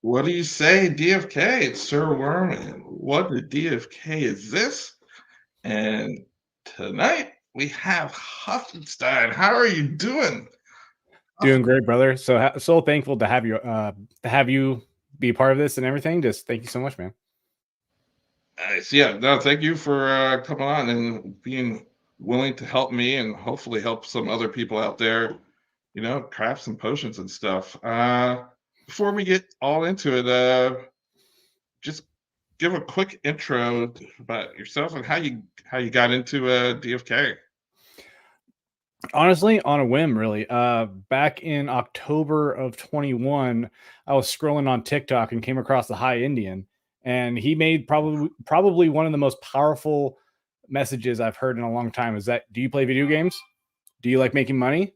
What do you say, DFK? It's Sir Worm, and what the DFK is this? And tonight we have Huffenstein. How are you doing? Doing great, brother. So thankful to have you be part of this and everything. Just thank you so much, man. Nice. Yeah, no, thank you for coming on and being willing to help me and hopefully help some other people out there, craft some potions and stuff. Before we get all into it, just give a quick intro about yourself and how you got into DFK. Honestly, on a whim, really. Back in October of 21, I was scrolling on TikTok and came across the High Indian, and he made probably one of the most powerful messages I've heard in a long time. Is that, do you play video games? Do you like making money?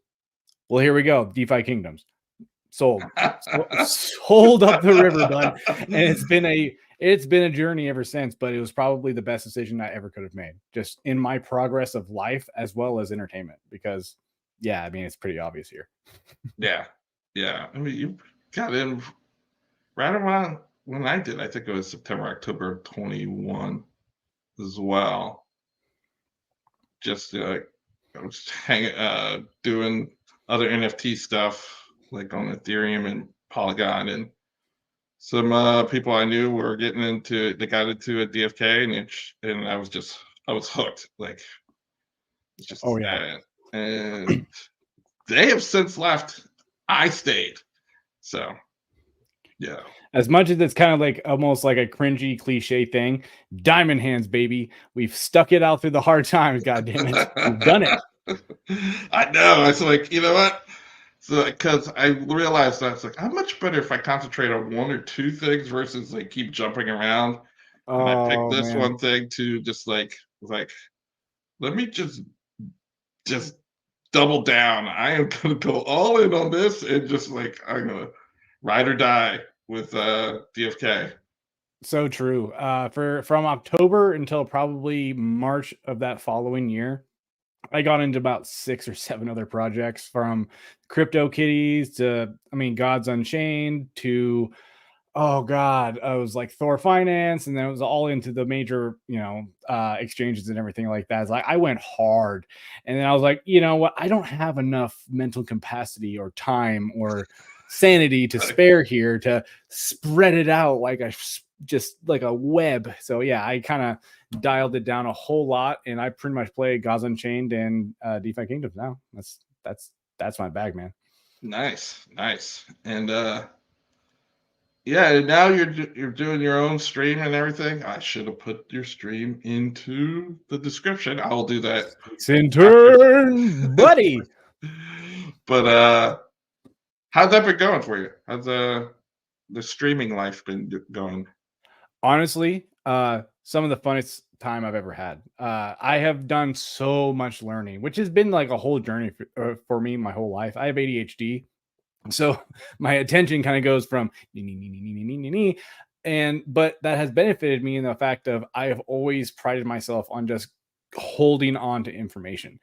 Well, here we go. DeFi Kingdoms. Sold up the river, bud. And it's been a journey ever since, but it was probably the best decision I ever could have made, just in my progress of life as well as entertainment. Because, yeah, I mean, it's pretty obvious here. Yeah, yeah. I mean, you got in right around when I did. I think it was September, October of 21 as well. Just I was doing other NFT stuff like on Ethereum and Polygon, and some people I knew were getting into. They got into a DFK, and I was hooked. Like it's Oh just yeah. and they have since left. I stayed. So yeah. As much as it's kind of like almost like a cringy cliche thing, diamond hands, baby. We've stuck it out through the hard times. God damn it, we've done it. I know. It's like, you know what? So, because I realized that it's like, I'm much better if I concentrate on one or two things versus like keep jumping around. And I picked Oh this man. one thing to just like, let me just double down. I am gonna go all in on this and just like I'm gonna ride or die with DFK. So true. From October until probably March of that following year, I got into about 6 or 7 other projects, from Crypto Kitties to, I mean, Gods Unchained to, oh God, I was like Thor Finance, and then it was all into the major, exchanges and everything like that. It's like I went hard, and then I was like, you know what? I don't have enough mental capacity or time or sanity to spare here to spread it out like just like a web. So yeah, I kind of dialed it down a whole lot, and I pretty much play Gods Unchained and DeFi Kingdoms now. That's my bag, man. Nice, nice, and yeah, now you're doing your own stream and everything. I should have put your stream into the description. I will do that after. Intern, buddy. But how's that been going for you? How's the streaming life been going? Honestly, some of the funnest time I've ever had. I have done so much learning, which has been like a whole journey for me my whole life. I have ADHD, so my attention kind of goes from and but that has benefited me in the fact of I have always prided myself on just holding on to information.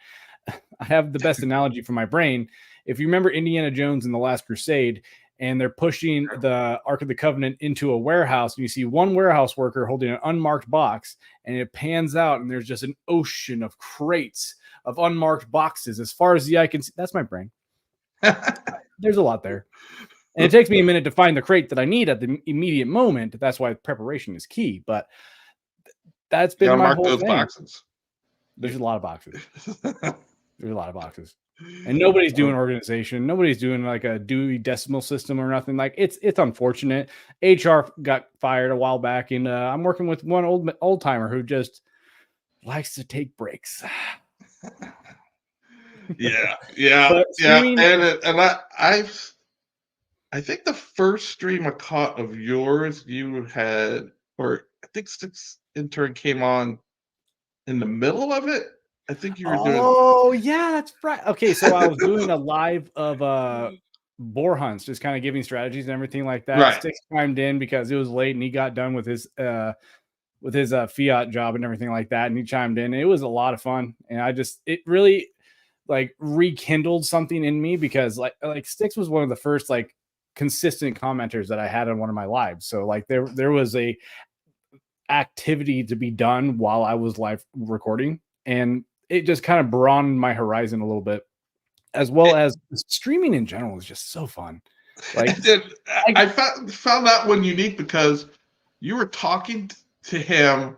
I have the best analogy for my brain. If you remember Indiana Jones in The Last Crusade, and they're pushing the Ark of the Covenant into a warehouse, and you see one warehouse worker holding an unmarked box, and it pans out, and there's just an ocean of crates of unmarked boxes as far as the eye can see. That's my brain. There's a lot there. And it takes me a minute to find the crate that I need at the immediate moment. That's why preparation is key. But that's You been gotta my mark whole those thing. boxes. There's a lot of boxes. There's a lot of boxes. And nobody's doing organization. Nobody's doing like a Dewey Decimal System or nothing. Like it's unfortunate. HR got fired a while back, and I'm working with one old timer who just likes to take breaks. Yeah, yeah, But yeah. streaming, And I think the first stream I caught of yours, you had, or I think Six Intern came on in the middle of it. I think you were doing. oh yeah, that's right. Okay, so I was doing a live of boar hunts, just kind of giving strategies and everything like that. Right. Sticks chimed in because it was late and he got done with his fiat job and everything like that, and he chimed in. It was a lot of fun, and it really like rekindled something in me, because like Sticks was one of the first like consistent commenters that I had on one of my lives. So like there was a activity to be done while I was live recording, and it just kind of broadened my horizon a little bit, as well It, as streaming in general is just so fun. Like and I I found that one unique because you were talking to him,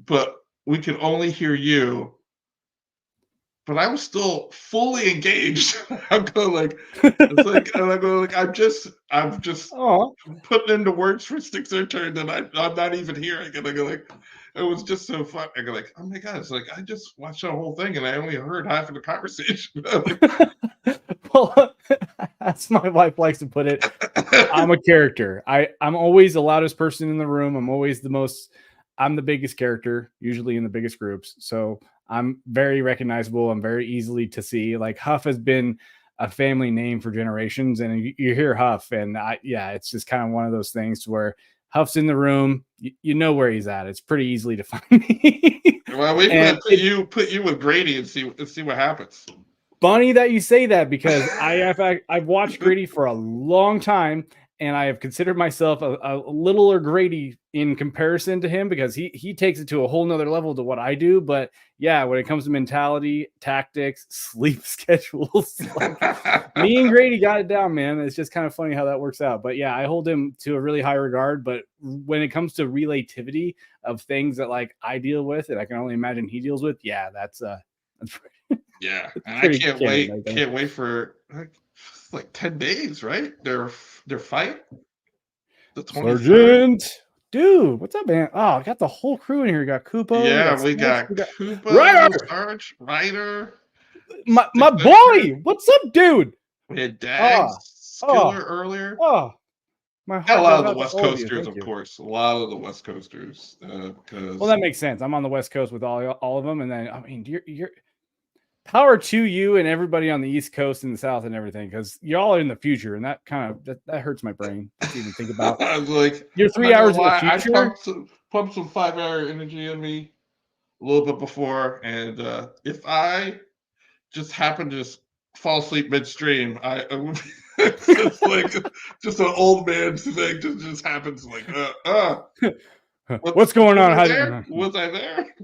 but we could only hear you. But I was still fully engaged. I'm going like, it's like, and I'm going like, I'm just oh putting into words for Sticks Are Turned, and I'm not even hearing it. I go like, it was just so fun. I go like, oh my god, it's like I just watched the whole thing and I only heard half of the conversation. well, as my wife likes to put it, I'm a character. I'm always the loudest person in the room. I'm the biggest character, usually in the biggest groups. So I'm very recognizable. I'm very easily to see. Like Huff has been a family name for generations, and you hear Huff, and it's just kind of one of those things to where Huff's in the room. You know where he's at. It's pretty easily to find me. Well, we And put you with Grady and see what happens. funny that you say that, because I've watched Grady for a long time, and I have considered myself a littler Grady in comparison to him, because he takes it to a whole nother level to what I do. But yeah, when it comes to mentality, tactics, sleep schedules, like me and Grady got it down, man. It's just kind of funny how that works out. But yeah, I hold him to a really high regard. But when it comes to relativity of things that like I deal with, and I can only imagine he deals with, yeah, that's Yeah, it's and I pretty candid right there. can't wait for like 10 days, right? Their fight, the 23rd. Sergeant, dude, what's up, man? Oh, I got the whole crew in here. We got Koopa, we got Yeah, we Snakes, we got got Koopa, Ryder, Sarge, Ryder, my Six boy. What's up, dude? We had Oh, Dags, oh, Skiller earlier. oh. My Got a heart lot goes of the out to West all of you. Coasters, Thank of you. course. A lot of the West Coasters, Well, because that makes sense. I'm on the West Coast with all of them, and then I mean, you're power to you and everybody on the East Coast and the South and everything, because y'all are in the future, and that kind of that hurts my brain to even think about. I was like, You're I'm three not gonna hours in the lie, I future. pumped some 5 hour energy in me a little bit before, and if I just happen to just fall asleep midstream, I would be it's just like just an old man thing just happens like What's going was on? I How there? Was I there?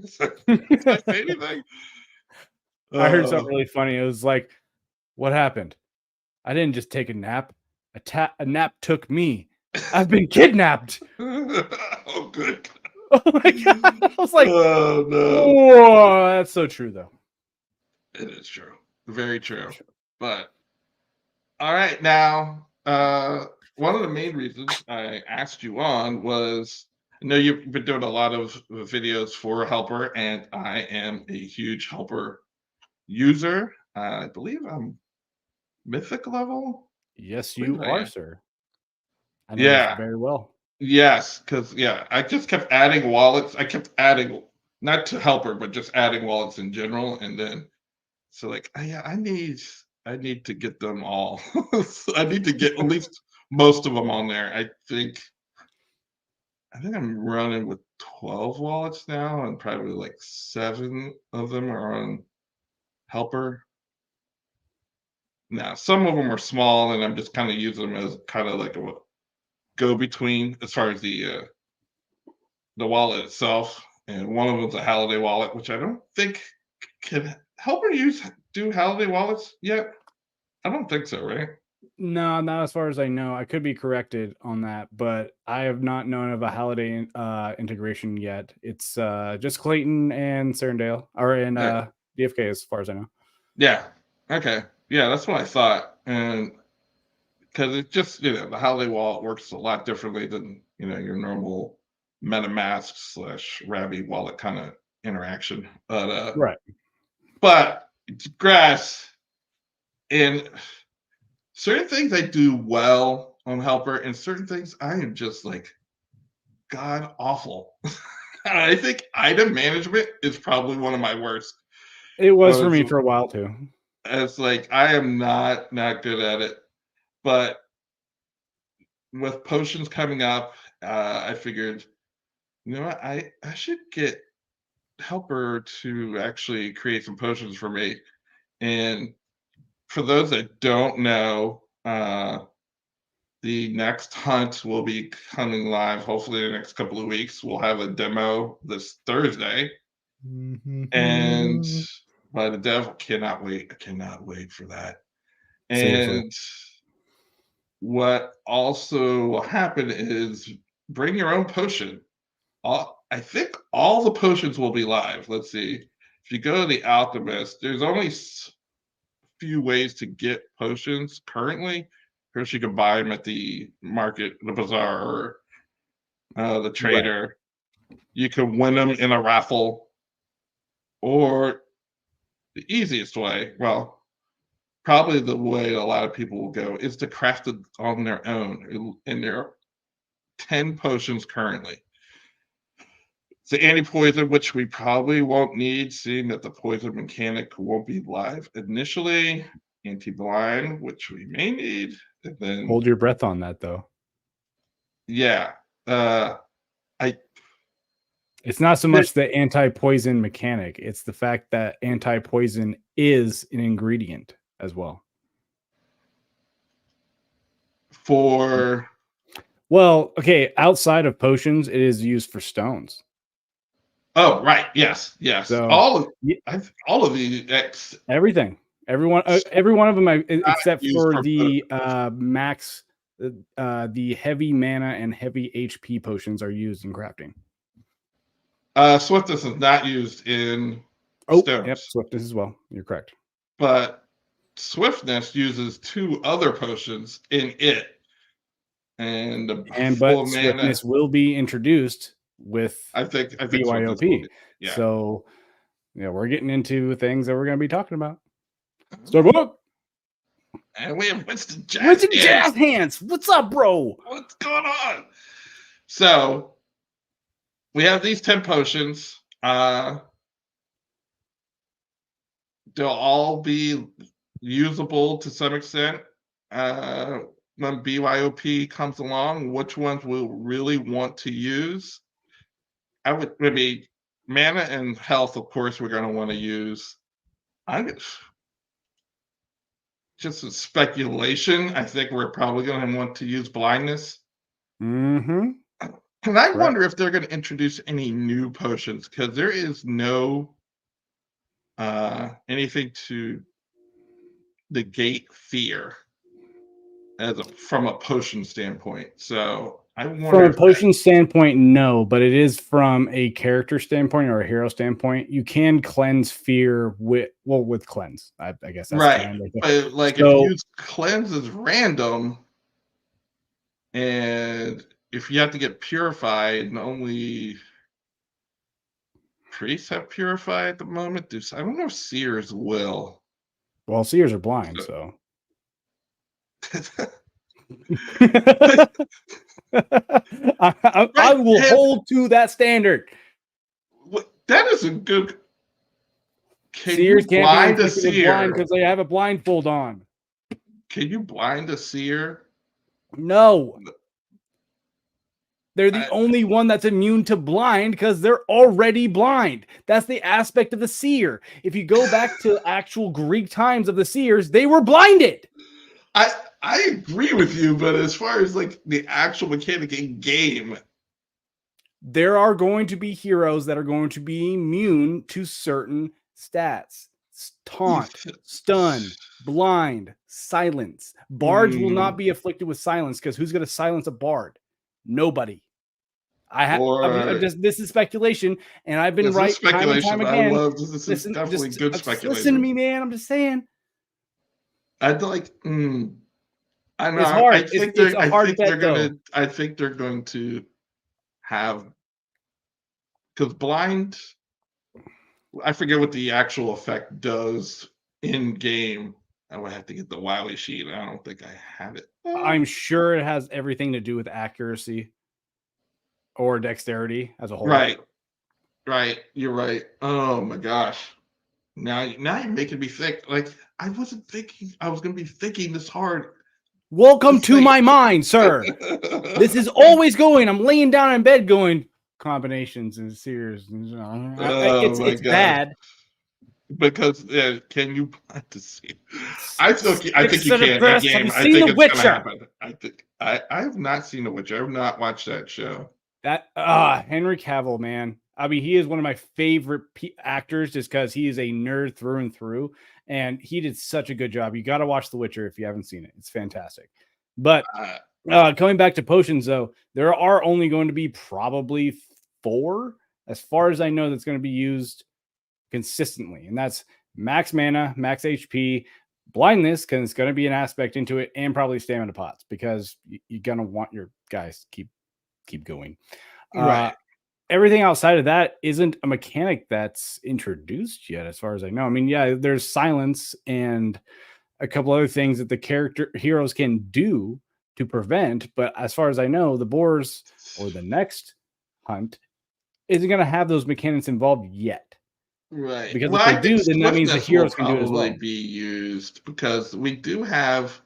Did I say anything? I heard Uh, something really funny. It was like, what happened? I didn't just take a nap. A nap took me. I've been kidnapped. oh good. Oh my god. I was like, Oh no. whoa, that's so true though. It is true. Very true. But all right, now one of the main reasons I asked you on was I know you've been doing a lot of videos for Helper, and I am a huge Helper user. I believe I'm mythic level. I Yes, believe you I are, am. sir. I know this Yeah. very well. Yes, because yeah, I just kept adding wallets. I kept adding not to Helper, but just adding wallets in general, and then so like yeah, I need to get them all. So I need to get at least most of them on there. I think I'm running with 12 wallets now, and probably like 7 of them are on Helper. Now, some of them are small, and I'm just kind of using them as kind of like a go between as far as the wallet itself. And one of them's a holiday wallet, which I don't think can Helper use do holiday wallets yet. I don't think so, right? No, not as far as I know. I could be corrected on that, but I have not known of a holiday integration yet. It's just Clayton and Serendale, or in Yeah. DFK, as far as I know. Yeah. Okay. Yeah, that's what I thought. And because it just, the holiday wallet works a lot differently than, your normal MetaMask slash Rabby wallet kind of interaction. Right. But grass and certain things I do well on Helper, and certain things I am just like god awful. I think item management is probably one of my worst. It was But for me for a while too. it's like I am not good at it. But with potions coming up, I figured, you know what, I should get Helper to actually create some potions for me. And for those that don't know, the next hunt will be coming live. Hopefully, in the next couple of weeks, we'll have a demo this Thursday. And Mm-hmm. by the devil, cannot wait. I cannot wait for that. Seriously. And what also will happen is bring your own potion. I think all the potions will be live. Let's see. If you go to the Alchemist, there's only few ways to get potions currently. First, you can buy them at the market, the bazaar, or the Right. trader. You can win them in a raffle, or the easiest way, well, probably the way a lot of people will go, is to craft it on their own. And there are 10 potions currently. The anti-poison, which we probably won't need, seeing that the poison mechanic won't be live initially. Anti-blind, which we may need, and then Hold your breath on that, though. yeah, I It's not so there, much the anti-poison mechanic. It's the fact that anti-poison is an ingredient as well. for Well, okay, outside of potions, it is used for stones. oh right, yes, yes, So all of the everything, every one of them, except used for for the max, the heavy mana and heavy HP potions are used in crafting. Swiftness is not used in Oh, yep, stones, swiftness as well. You're correct. but Swiftness uses 2 other potions in it, and the full But mana. swiftness will be introduced with I think Swiftness will B.Y.O.P. be, yeah. So yeah, we're getting into things that we're going to be talking about. Starbuck. And we have Winston Jazz Winston Jazz Hands. What's up, bro? What's going on? So we have these 10 potions. They'll all be usable to some extent. When B.Y.O.P comes along, which ones we'll really want to use. I would maybe mana and health, of course, we're going to want to use. I'm just a speculation. I think we're probably going to want to use blindness. Mm-hmm. And I Correct. wonder if they're going to introduce any new potions, because there is no anything to negate fear from a potion standpoint. So I wonder From a if that. potion standpoint, no, but it is from a character standpoint or a hero standpoint. You can cleanse fear with cleanse. I guess that's Right. kind of But like if you so. use cleanse as random, and if you have to get purified, and only priests have purified at the moment, I don't know if seers will. Well, seers are blind, so. I Right. will hold to that standard. That is a good. Can you Seers can't be blind a inflicted with blind seer? because they have a blindfold on. Can you blind a seer? No. They're the I, only one that's immune to blind because they're already blind. That's the aspect of the seer. If you go back to actual Greek times of the seers, they were blinded. I agree with you, but as far as like the actual mechanic in game, there are going to be heroes that are going to be immune to certain stats. Taunt, stun, blind, silence. Bards will not be afflicted with silence because who's going to silence a bard? Nobody. This is speculation, and I've been right time and time again. This is definitely good speculation. Listen to me, man. I'm just saying. I'd like. I know. It's hard. It's a hard bet, though. I think they're going to have, because blind. I forget what the actual effect does in game. I would have to get the Wowie sheet. I don't think I have it. I'm sure it has everything to do with accuracy or dexterity as a whole. Right. You're right. Oh my gosh. Now you're making me think. Like I wasn't thinking I was going to be thinking this hard. Welcome to my mind, sir. This is always going. I'm laying down in bed going combinations and seers. It's bad. Because can you blind the seer? I think you can in game. Have you seen The Witcher? I think I have not seen The Witcher. I've not watched that show. That Henry Cavill, man. I mean, he is one of my favorite actors just because he is a nerd through and through, and he did such a good job. You got to watch The Witcher if you haven't seen it. It's fantastic. But Uh, coming back to potions, though, there are only going to be probably 4, as far as I know, that's going to be used consistently, and that's max mana, max HP, blindness, because it's going to be an aspect into it, and probably stamina pots because you're going to want your guys to keep going. Uh, right. Everything outside of that isn't a mechanic that's introduced yet, as far as I know. I mean, yeah, there's silence and a couple other things that the character heroes can do to prevent, but as far as I know, the boars or the next hunt isn't going to have those mechanics involved yet. Right. Because if Well, they I think do, then that means the swiftness will heroes can do it as probably well. be used because we do have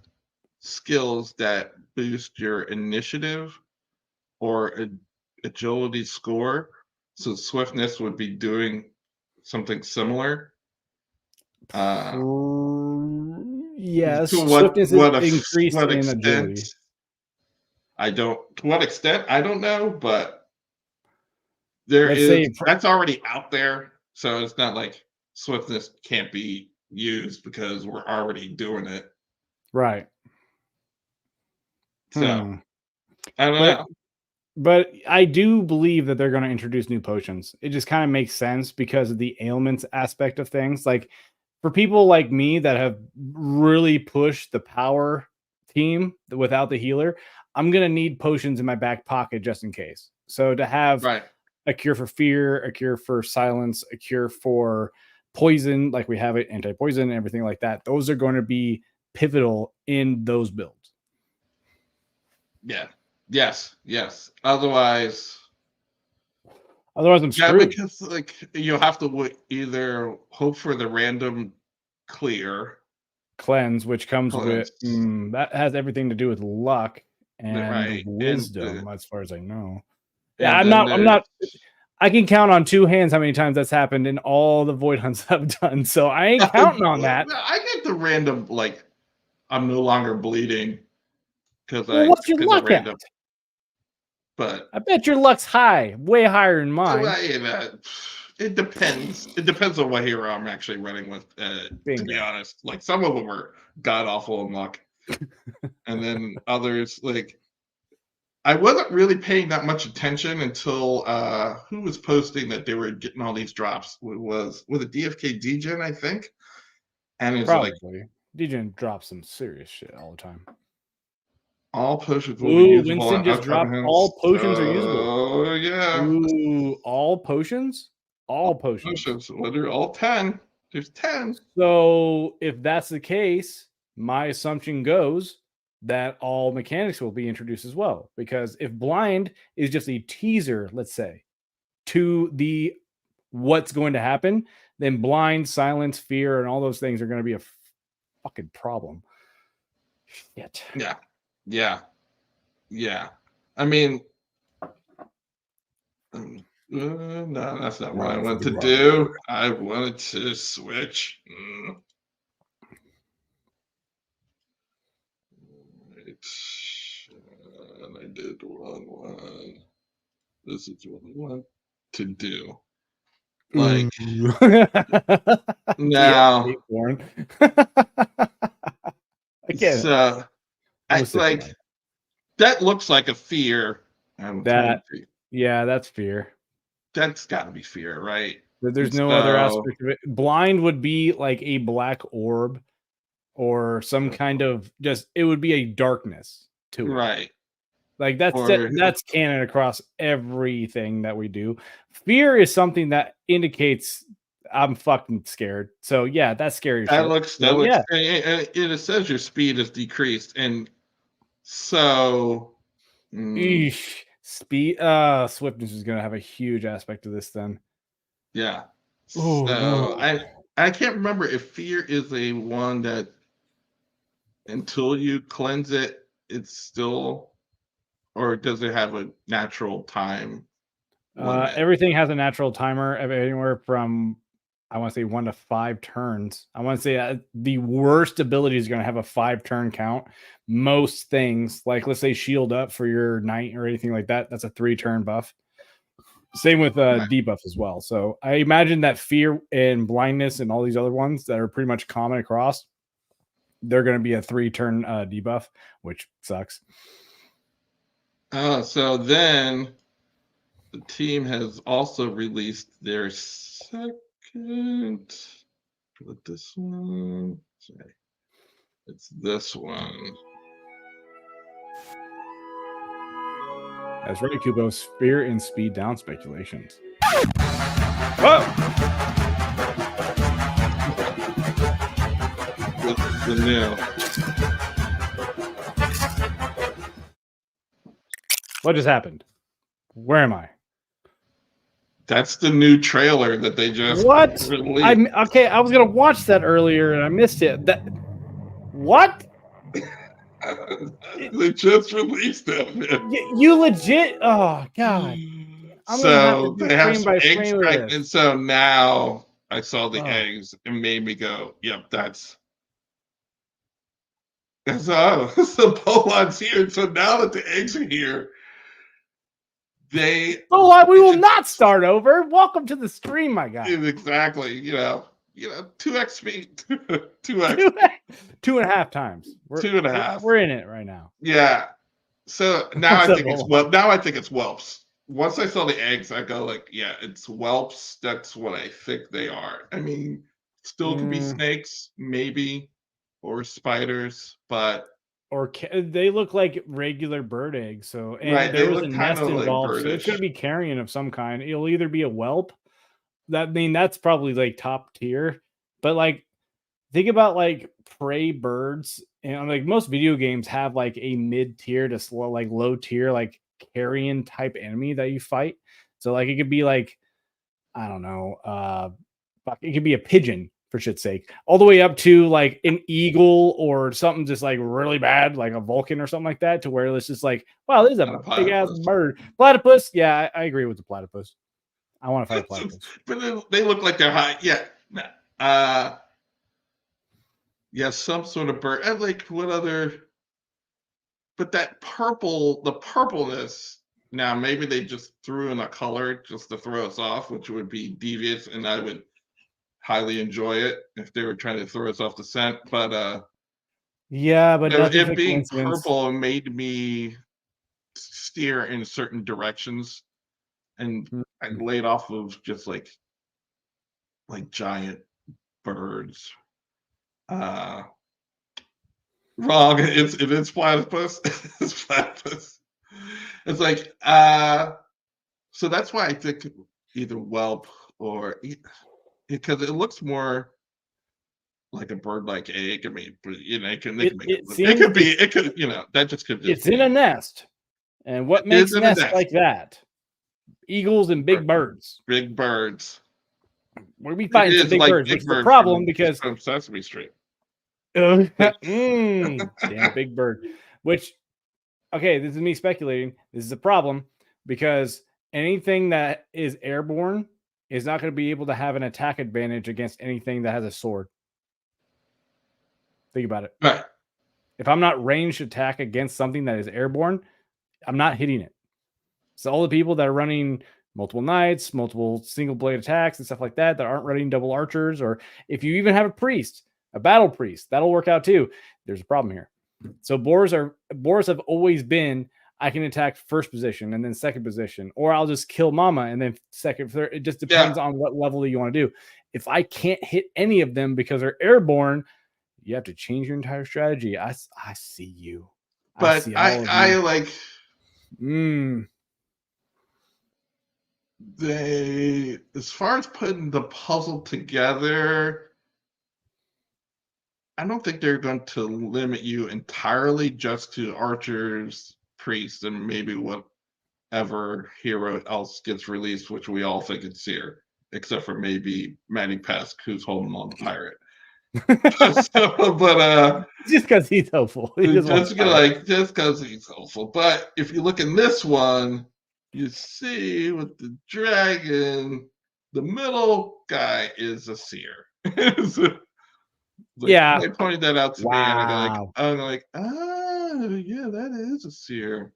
skills that boost your initiative or agility score. So swiftness would be doing something similar. Uh, Yes, to swiftness is increased what in extent? agility. I don't. To what extent? I don't know, but there Let's is say, that's already out there. So it's not like swiftness can't be used because we're already doing it. right. So Hmm. I don't But know. I do believe that they're going to introduce new potions. It just kind of makes sense because of the ailments aspect of things. Like for people like me that have really pushed the power team without the healer, I'm going to need potions in my back pocket just in case. So to have Right. a cure for fear, a cure for silence, a cure for poison, like we have it, anti poison, and everything like that, those are going to be pivotal in those builds. Yeah. Yes. Yes. Otherwise, Otherwise, I'm yeah, screwed. because like you'll have to either hope for the random clear Cleanse, which comes with cleanse, that has everything to do with luck and right? wisdom, as far as I know. Yeah, And then I'm there's not. I can count on 2 hands how many times that's happened in all the void hunts I've done. So I ain't counting on that. I get the random like I'm no longer bleeding because Well, I what's your get the luck at? random, but I bet your luck's high, way higher than mine. well, it depends. It depends on what hero I'm actually running with. To be Bingo. honest, like some of them are god awful in luck, and then others like I wasn't really paying that much attention until who was posting that they were getting all these drops. Was it DFK Degen, I think, and it's like Probably. DJ drops some serious shit all the time. all potions will be Ooh, usable Winston on just upcoming dropped hands. all potions are usable. Oh yeah, Ooh, all potions? All potions. potions. What are all 10? There's 10. So if that's the case, my assumption goes that all mechanics will be introduced as well. Because if blind is just a teaser, let's say, to the what's going to happen, then blind, silence, fear, and all those things are going to be a fucking problem. Shit. Yeah, yeah, yeah. I mean, no, that's not what I Run for wanted the to run. do. I wanted to switch. Right. And I did the wrong one. This is what I want to do. Ooh. Like Yep, now, Acorn. Again, so I'm I a stick like man. that looks like a fear. I'm trying That, to think. yeah, that's fear. That's got to be fear, right? There's And no other so, aspect of it. Blind would be like a black orb or some kind of just it would be a darkness to it. right, Like or that's canon across everything that we do. Fear is something that indicates I'm fucking scared. So yeah, that's scary as shit. that So looks, yeah. and it says your speed is decreased, and so, mm, Eesh. Speed swiftness is gonna have a huge aspect of this then. yeah. Oh So no. I can't remember if fear is a one that until you cleanse it, it's still, or does it have a natural time limit? Everything has a natural timer of anywhere from I want to say 1 to 5 turns. I want to say the worst ability is going to have a 5-turn count. Most things, like let's say shield up for your knight or anything like that, that's a 3-turn buff. Same with debuff as well. So I imagine that fear and blindness and all these other ones that are pretty much common across, they're going to be a 3-turn debuff, which sucks. So then the team has also released their second. Put this one. Sorry. It's this one. That's right, Kubo. Spear and speed down speculations. Whoa! What's the new? What just happened? Where am I? That's the new trailer that they just released. Okay, I was gonna watch that earlier and I missed it. What? They just released it. You legit? Oh god! So they have some eggs pregnant. So now I saw the eggs and made me go, "Yep, that's." So Polon's here. So now that the eggs are here, we will not start over. Welcome to the stream, my guy. Exactly. 2x speed. 2x. 2.5 times. 2.5. We're in it right now. Yeah. So now I think it's whelps. Once I saw the eggs, I go like, yeah, it's whelps. That's what I think they are. I mean, still could be snakes, maybe, or spiders, but they look like regular bird eggs. So there was a nest involved, so it's going to be carrion of some kind. It'll either be a whelp. That's probably like top tier, but like think about like prey birds, and like most video games have like a mid tier to slow, like low tier, like carrion type enemy that you fight. So like it could be like, I don't know, it could be a pigeon for shit's sake, all the way up to like an eagle or something just like really bad, like a Vulcan or something like that, to where it's just like, wow, this is a big ass bird. Platypus. Yeah, I agree with the platypus. I want to fight a platypus. But they look like they're high. Yeah. Yeah, some sort of bird. And like what other? But that purple, the purpleness. Now maybe they just threw in a color just to throw us off, which would be devious, and I would highly enjoy it if they were trying to throw us off the scent. But yeah, but it being purple made me steer in certain directions, and I laid off of just like giant birds. Wrong. It is platypus. It's platypus. It's like so that's why I think either whelp or because it looks more like a bird-like egg. I mean, but it could be that just could. It's in a nest, and what makes nests like that? Eagles and big birds. Big birds. We're fighting some big birds, which is the problem because from Sesame Street. Damn big bird. Which, okay, this is me speculating. This is a problem because anything that is airborne is not going to be able to have an attack advantage against anything that has a sword. Think about it. Right. If I'm not ranged attack against something that is airborne, I'm not hitting it. So all the people that are running multiple knights, multiple single blade attacks and stuff like that aren't running double archers, or if you even have a priest, a battle priest, that'll work out too. There's a problem here. So boars have always been, I can attack first position and then second position, or I'll just kill mama and then second, third. It just depends on what level you want to do. If I can't hit any of them because they're airborne, you have to change your entire strategy. I see you. But I like they, as far as putting the puzzle together, I don't think they're going to limit you entirely just to archers, priests, and maybe whatever hero else gets released, which we all think it's Seer, except for maybe Manny Pesk, who's holding on the pirate. But just because he's hopeful. Just because he's hopeful. But if you look in this one, you see with the dragon, The middle guy is a seer. It's like Yeah. somebody pointed that out to me, and Wow. I'm like, ah, yeah, that is a seer.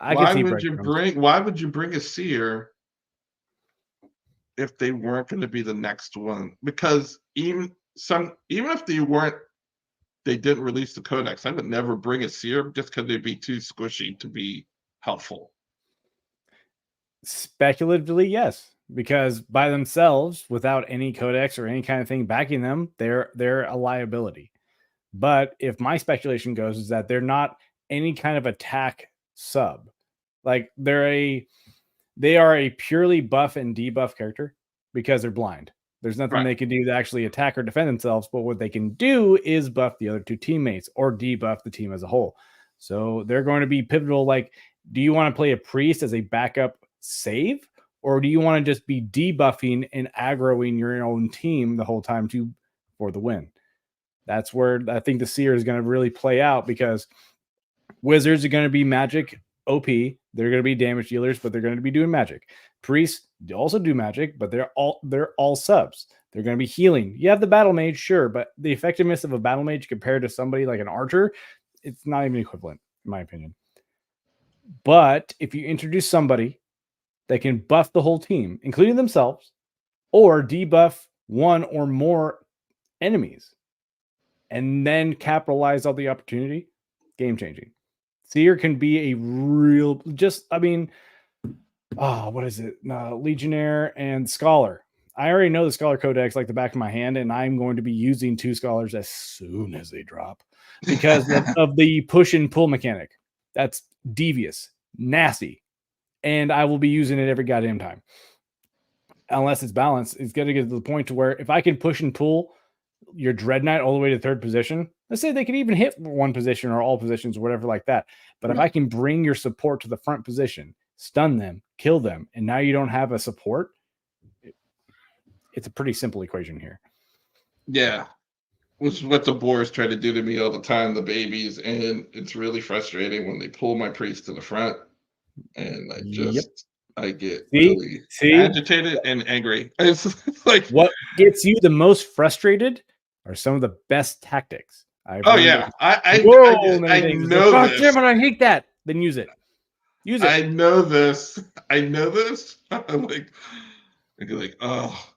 I could see breadcrumbs. Why would you bring a seer if they weren't going to be the next one? Because even if they didn't release the codex, I would never bring a seer just because they'd be too squishy to be helpful. Speculatively, yes, because by themselves, without any codex or any kind of thing backing them, they're a liability. But if my speculation goes is that they're not any kind of attack sub, like they are a purely buff and debuff character because they're blind. There's nothing Right. they can do to actually attack or defend themselves, but what they can do is buff the other two teammates or debuff the team as a whole. So they're going to be pivotal. Like, do you want to play a priest as a backup save, or do you want to just be debuffing and aggroing your own team the whole time for the win? That's where I think the seer is going to really play out because wizards are going to be magic OP. They're going to be damage dealers, but they're going to be doing magic. Priests also do magic, but they're all subs. They're going to be healing. You have the battle mage, sure, but the effectiveness of a battle mage compared to somebody like an archer, it's not even equivalent, in my opinion. But if you introduce somebody that can buff the whole team, including themselves, or debuff one or more enemies, and then capitalize on the opportunity, game changing. Seer can be a real, just, I mean, what is it? Legionnaire and Scholar. I already know the Scholar Codex like the back of my hand, and I'm going to be using 2 Scholars as soon as they drop because of the push and pull mechanic. That's devious, nasty, and I will be using it every goddamn time. Unless it's balanced, it's going to get to the point to where if I can push and pull your Dread Knight all the way to third position, let's say they can even hit one position or all positions or whatever like that. But if I can bring your support to the front position, stun them, kill them, and now you don't have a support, it's a pretty simple equation here. Yeah. Which is what the boars try to do to me all the time, the babies, and it's really frustrating when they pull my priest to the front, and Yep. I get See, really see, agitated and angry. It's like, what gets you the most frustrated are some of the best tactics. I've oh learned yeah, so many I things. It's like, know God this. damn it, I hate that. Then use it. Use it. I know this. I know this. I'm like, oh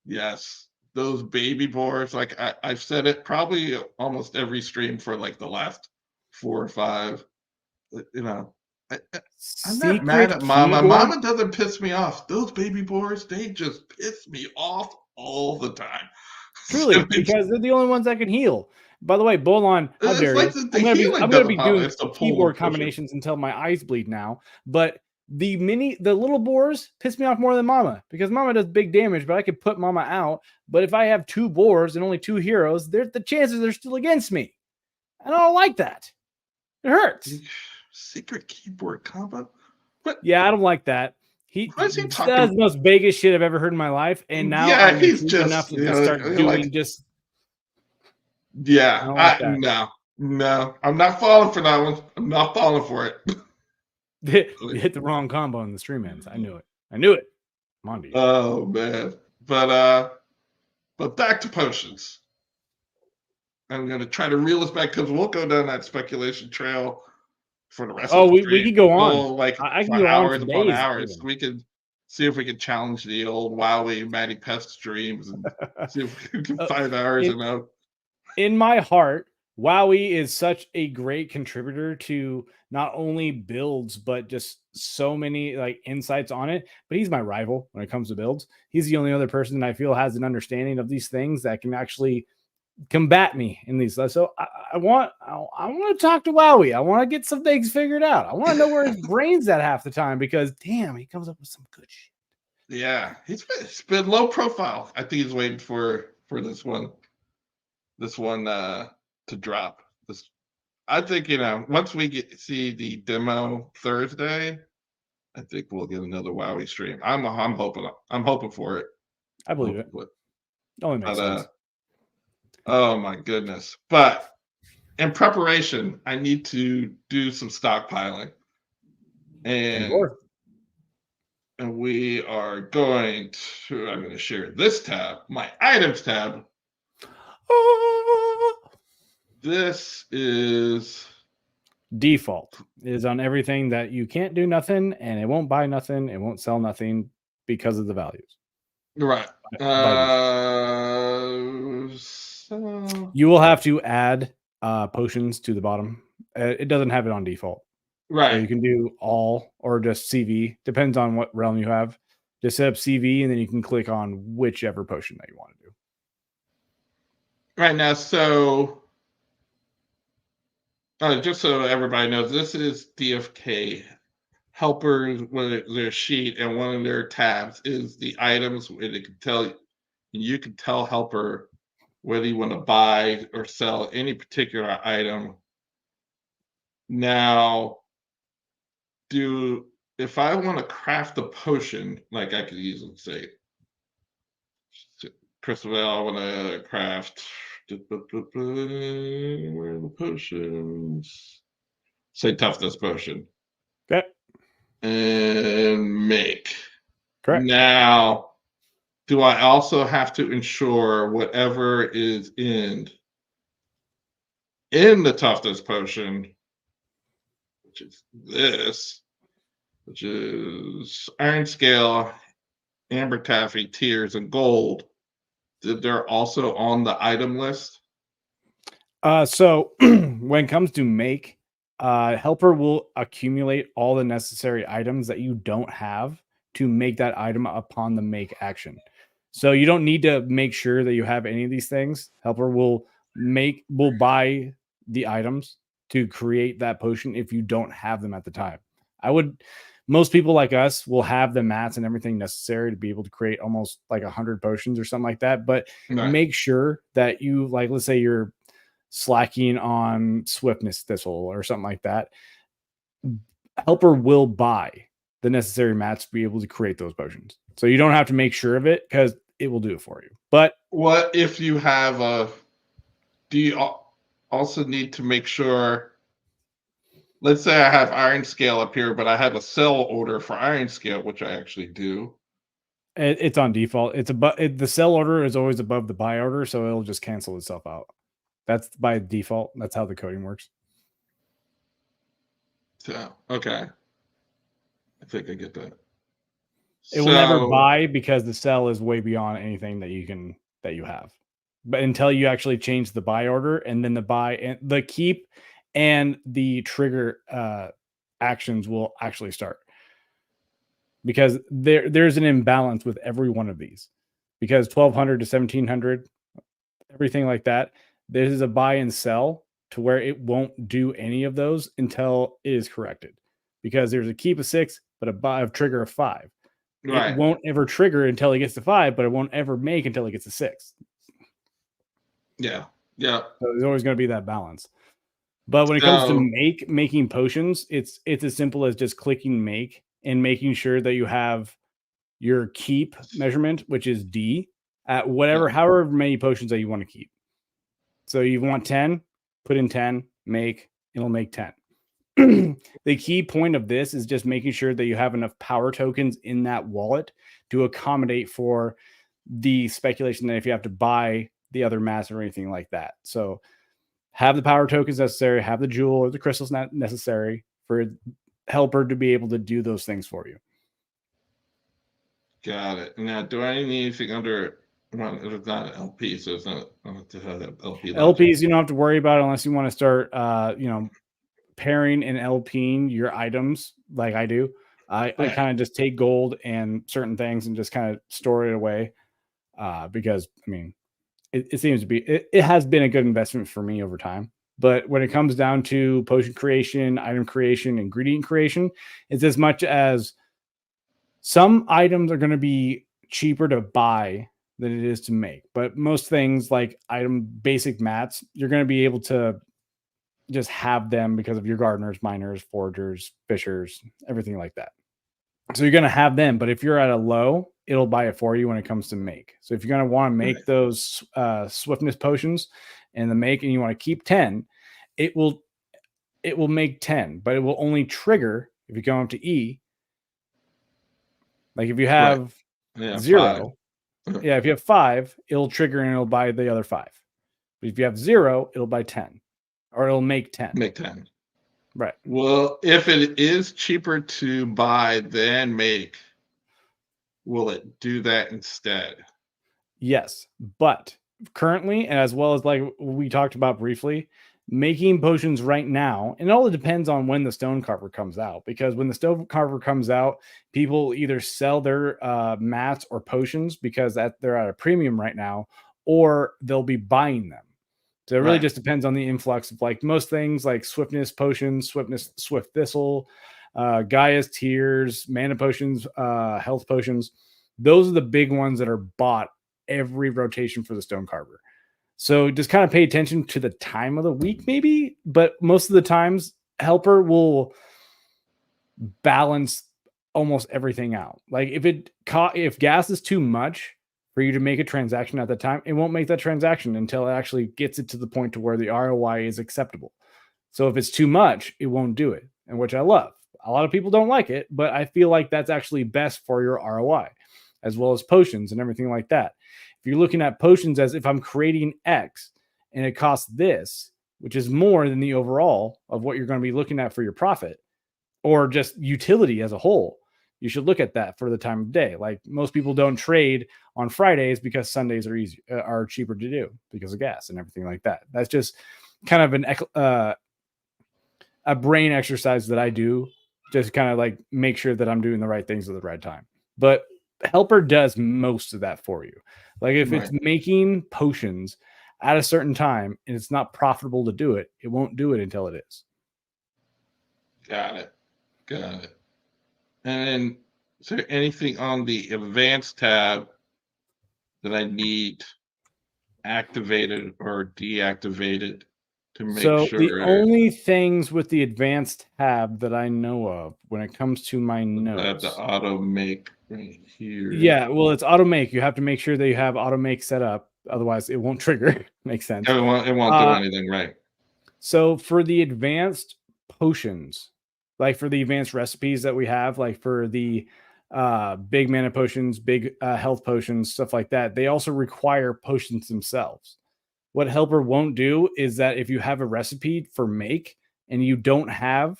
yes, those baby boars. Like I've said it probably almost every stream for like the last 4 or 5. You know, I'm not mad Secret at Mama. keyboard. Mama doesn't piss me off. Those baby boars, they just piss me off all the time. Truly, because they're the only ones that can heal. By the way, Bolon, how It's dare like you? the healing I'm gonna doesn't be bother. doing It's the pull keyboard and pushing. combinations until my eyes bleed now. But the little boars piss me off more than Mama because Mama does big damage, but I could put Mama out. But if I have 2 boars and only 2 heroes, the chances are still against me. And I don't like that. It hurts. Secret keyboard combo. What? Yeah, I don't like that. He What is he does talking? the most Vegas shit I've ever heard in my life, and now Yeah, I'm he's intrigued enough just, to just start doing just. I yeah. don't like that. No, I'm not falling for that one. I'm not falling for it. You hit the wrong combo in the stream ends. I knew it. I knew it. I'm on to you. Oh man, but back to potions. I'm gonna try to reel us back because we'll go down that speculation trail for the rest of Oh, the we stream. could go on. We'll like I can for go on hours for upon days hours. even. We could see if we can challenge the old Wowie Matty Pest streams and see if we can Uh, 5 hours in, and out. in my heart, Wowie is such a great contributor to not only builds but just so many like insights on it. But he's my rival when it comes to builds. He's the only other person that I feel has an understanding of these things that can actually combat me in these. So I want to talk to Wowie. I want to get some things figured out. I want to know where his brain's at half the time because damn, he comes up with some good shit. Yeah, it's been low profile. I think he's waiting for this one to drop. This I think once we see the demo Thursday, I think we'll get another Wowie stream. I'm hoping for it. I believe it. Only makes sense. Oh my goodness! But in preparation, I need to do some stockpiling, and And we are going to, I'm going to share this tab, my items tab. This is Default is on everything that you can't do nothing, and it won't buy nothing, it won't sell nothing because of the values. right. By default. So, You will have to add potions to the bottom. It doesn't have it on default. So right. you can do all or just CV. Depends on what realm you have. Just set up CV and then you can click on whichever potion that you want to do. Right now, so just so everybody knows, this is DFK helpers with their sheet, and one of their tabs is the items where they can tell you can tell helper whether you want to buy or sell any particular item. Now, do if I want to craft a potion, like I could easily say, first of all, I want to craft. Where are the potions? Say toughness potion. Okay. And make. Correct. Now, do I also have to ensure whatever is in the toughness potion, which is this, which is iron scale, amber taffy, tears, and gold, that they're also on the item list? So when it comes to make, helper will accumulate all the necessary items that you don't have to make that item upon the make action. So you don't need to make sure that you have any of these things. Helper will buy the items to create that potion if you don't have them at the time. I would Most people like us will have the mats and everything necessary to be able to create almost like 100 potions or something like that. But Right. make sure that you, like, let's say you're slacking on swiftness thistle or something like that. Helper will buy the necessary mats to be able to create those potions. So you don't have to make sure of it because it will do it for you. But What if you have a? Do you also need to make sure? Let's say I have iron scale up here, but I have a sell order for iron scale, which I actually do. it's on default. The sell order is always above the buy order, so it'll just cancel itself out. That's by default. That's how the coding works. So okay, I think I get that. It will never So buy because the sell is way beyond anything that you have. But until you actually change the buy order, and then the buy and the keep and the trigger actions will actually start, because there's an imbalance with every one of these, because 1200 to 1700, everything like that, this is a buy and sell to where it won't do any of those until it is corrected, because there's a keep of 6 but a trigger of 5. It right, won't ever trigger until it gets to 5, but it won't ever make until it gets to 6. yeah, yeah. So there's always going to be that balance. But when it comes to So making potions, it's as simple as just clicking make and making sure that you have your keep measurement, which is D, at yeah, however many potions that you want to keep. So you want 10, put in 10, make, it'll make 10. The key point of this is just making sure that you have enough power tokens in that wallet to accommodate for the speculation that if you have to buy the other mass or anything like that. So have the power tokens necessary, have the jewel or the crystals necessary for helper to be able to do those things for you. got it. Now, do I need anything under? Well, it's not an LP, so it's not to have that LP logic. LPs you don't have to worry about unless you want to start pairing and LPing your items like I do. I Right, kind of just take gold and certain things and just kind of store it away, because I mean it seems to be it has been a good investment for me over time. But when it comes down to potion creation, item creation, ingredient creation, it's as much as some items are going to be cheaper to buy than it is to make. But most things like item basic mats, you're going to be able to just have them because of your gardeners, miners, foragers, fishers, everything like that. So you're going to have them, but if you're at a low, it'll buy it for you when it comes to make. So if you're going to want to right, make those swiftness potions and the make, and you want to keep 10, it will make 10, but it will only trigger if you go up to E. Like if you Right. have Yeah, 5. 0, yeah, if you have 5, it'll trigger and it'll buy the other 5. But if you have 0, it'll buy 10, or it'll make 10. Make 10. Right. Well, if it is cheaper to buy than make, will it do that instead? Yes, but currently, and as well as like we talked about briefly, making potions right now, and it all depends on when the stone carver comes out. Because when the stone carver comes out, people either sell their mats or potions because they're at a premium right now, or they'll be buying them. So it really Right. just depends on the influx of like most things like swiftness potions, swift thistle, Gaia's tears, mana potions, health potions. Those are the big ones that are bought every rotation for the stone carver. So just kind of pay attention to the time of the week, maybe. But most of the times, helper will balance almost everything out. Like if gas is too much for you to make a transaction at the time, it won't make that transaction until it actually gets it to the point to where the ROI is acceptable. So if it's too much, it won't do it, and which I love. A lot of people don't like it, but I feel like that's actually best for your ROI, as well as potions and everything like that. If you're looking at potions as if I'm creating X and it costs this, which is more than the overall of what you're going to be looking at for your profit, or just utility as a whole, you should look at that for the time of day. Like most people don't trade on Fridays because Sundays are cheaper to do because of gas and everything like that. That's just kind of a brain exercise that I do, just kind of like make sure that I'm doing the right things at the right time. But helper does most of that for you. Like if it's Right. making potions at a certain time and it's not profitable to do it, it won't do it until it is. Got it. Got it. And then, is there anything on the advanced tab that I need activated or deactivated to make So the sure only things with the advanced tab that I know of when it comes to my I have the notes. auto make right here? Yeah, well, it's auto make. You have to make sure that you have auto make set up. Otherwise, it won't trigger. Makes sense. It won't do Uh, anything, right? so for the advanced potions, like for the advanced recipes that we have, like for the big mana potions, big health potions, stuff like that, they also require potions themselves. What helper won't do is that if you have a recipe for make and you don't have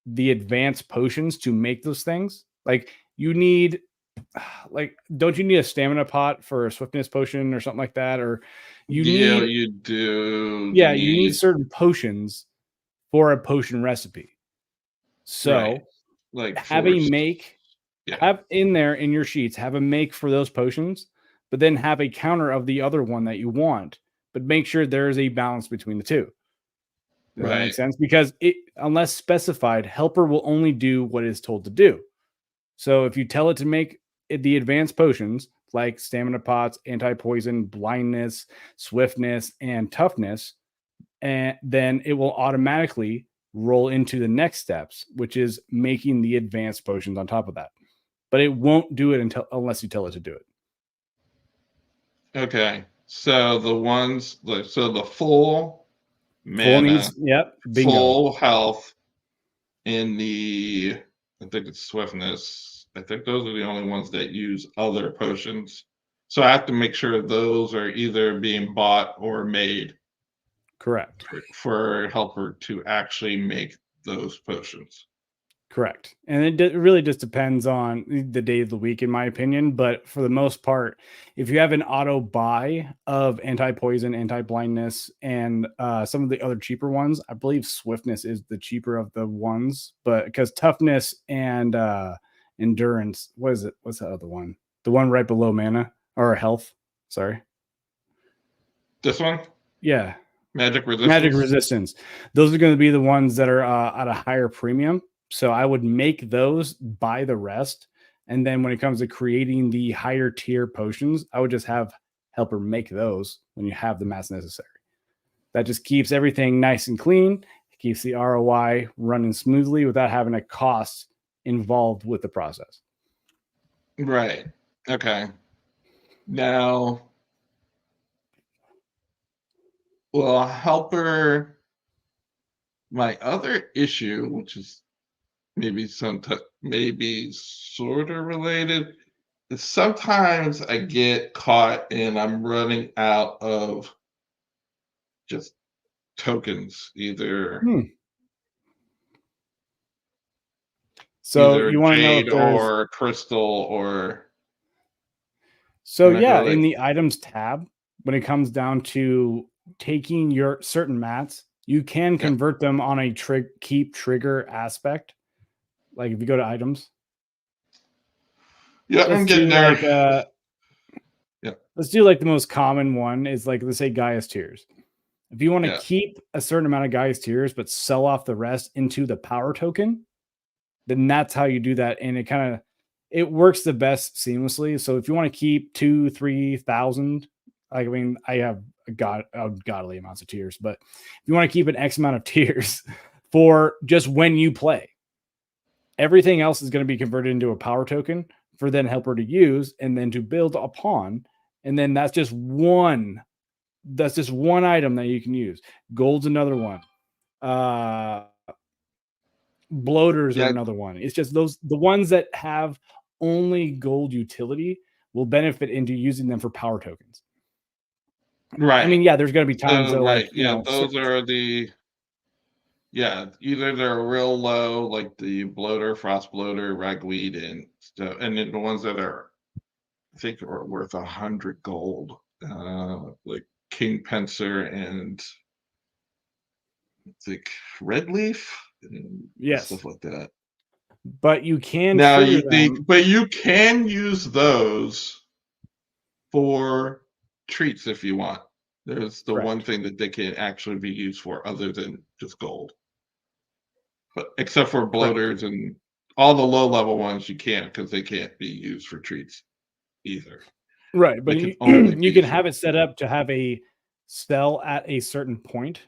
the advanced potions to make those things, like you need, like, don't you need a stamina pot for a swiftness potion or something like that? Or you Yeah, need, you do yeah, you need need, certain potions for a potion recipe. right, So like have a force. make, Yeah, have in there in your sheets, have a make for those potions, but then have a counter of the other one that you want, but make sure there is a balance between the two. Does that make right. sense? Because unless specified, helper will only do what it is told to do. So if you tell it to make the advanced potions like stamina pots, anti poison, blindness, swiftness, and toughness, and then it will automatically roll into the next steps, which is making the advanced potions on top of that. But it won't do it unless you tell it to do it. Okay. So the ones like so the full Full mana, needs, yep, bingo. full health in the I think it's swiftness. I think those are the only ones that use other potions. So I have to make sure those are either being bought or made Correct. for helper to actually make those potions. Correct. And it really just depends on the day of the week, in my opinion. But for the most part, if you have an auto buy of anti poison, anti blindness, and some of the other cheaper ones, I believe swiftness is the cheaper of the ones. But because toughness and endurance, what is it? What's the other one? The one right below mana or health? Sorry. This one, Yeah. magic Magic resistance. resistance. Those are going to be the ones that are at a higher premium. So I would make those, buy the rest. And then when it comes to creating the higher tier potions, I would just have helper make those when you have the mass necessary. That just keeps everything nice and clean. It keeps the ROI running smoothly without having a cost involved with the process. Right. Okay. Now, well, helper. My other issue, which is maybe sort of related. Sometimes I get caught and I'm running out of just tokens, either Hmm. So either you want to know jade if there's or crystal or so and I yeah, go in like, the items tab, when it comes down to taking your certain mats, you can yeah, convert them on a keep trigger aspect. Like if you go to items, yeah, I'm let's getting do there. like Yeah, let's do like the most common one is like let's say Gaia's Tears. If you want to yeah, keep a certain amount of Gaia's Tears but sell off the rest into the power token, then that's how you do that. And it works the best seamlessly. So if you want to keep 2,000, 3,000, I mean, I have godly amounts of tears, but if you want to keep an X amount of tears for just when you play, everything else is going to be converted into a power token for then helper to use and then to build upon. And then that's just one item that you can use. Gold's another one. Uh Bloaters are yeah. another one. It's just the ones that have only gold utility will benefit into using them for power tokens. I Right. mean, yeah, there's going to be times So though, right, like yeah, those are the either they're real low, like the bloater, frost bloater, ragweed, and stuff, and then the ones that are I think are worth 100 gold, like King Pencer and I think Red Leaf and yes, stuff like that. but you can Now trigger them. but you can use those for treats if you want. There's the one Correct. thing that they can actually be used for other than just gold. But except for Correct. bloaters and all the low level ones, you can't because they can't be used for treats either. Right, but They can only be you can used for have it set up to have a spell at a certain point.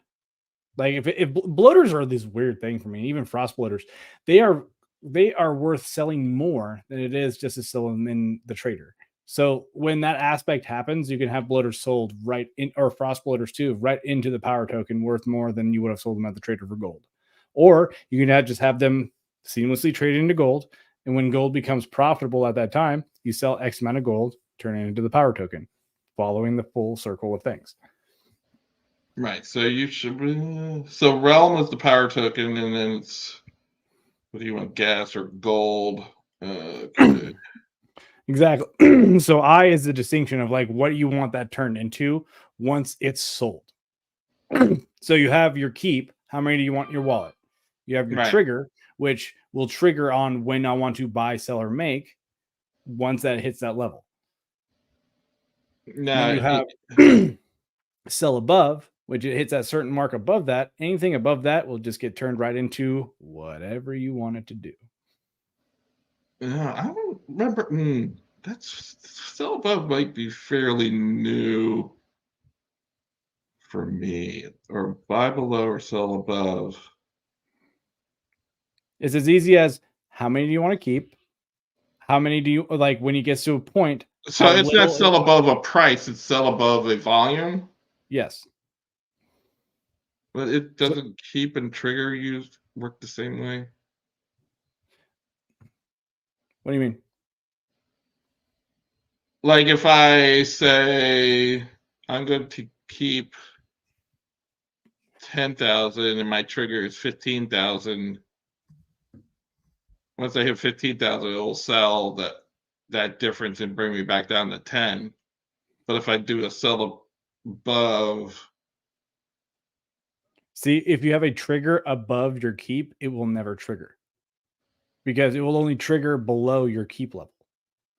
Like if bloaters are this weird thing for me, even frost bloaters, they are they are worth selling more than it is just to sell them in the trader. So when that aspect happens, you can have bloaters sold right in, or frost bloaters too, right into the power token, worth more than you would have sold them at the trader for gold. Or you can just have them seamlessly trade into gold, and when gold becomes profitable at that time, you sell X amount of gold, turn it into the power token, following the full circle of things. right. So you should. So realm is the power token, and then it's what do you want, gas or gold? Good. Exactly. So I is the distinction of like what you want that turned into once it's sold. So you have your keep. How many do you want in your wallet? You have your Right. trigger, which will trigger on when I want to buy, sell, or make once that hits that level. And then Now, you have sell above, which it hits that certain mark above that. Anything above that will just get turned right into whatever you want it to do. I don't remember. That's still above might be fairly new for me, or buy below or sell above. It's as easy as how many do you want to keep? How many do you like when it gets to a point? So How it's not little sell above a price; it's sell above a volume. yes. But it So doesn't keep and trigger use work the same way. what do you mean? Like if I say I'm going to keep 10,000 and my trigger is 15,000. Once I hit 15,000, it will sell that difference and bring me back down to 10. But if I do a sell above, See, if you have a trigger above your keep, it will never trigger because it will only trigger below your keep level.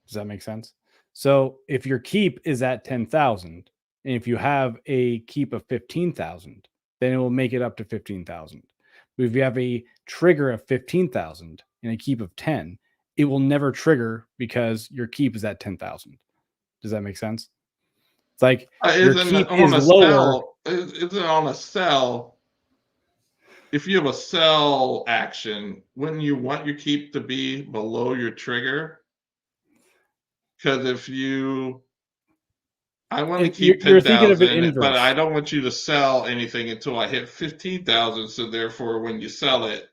Does that make sense? So if your keep is at 10,000 and if you have a keep of 15,000, then it will make it up to 15,000. But if you have a trigger of 15,000 and a keep of 10, it will never trigger because your keep is at 10,000. Does that make sense? It's like your isn't it keep on is a lower. sell? Isn't it on a sell? If you have a sell action, wouldn't you want your keep to be below your trigger? Because if you I want to And keep you're thinking of it 10,000, but I inverse. don't want you to sell anything until I hit 15,000. So therefore, when you sell it,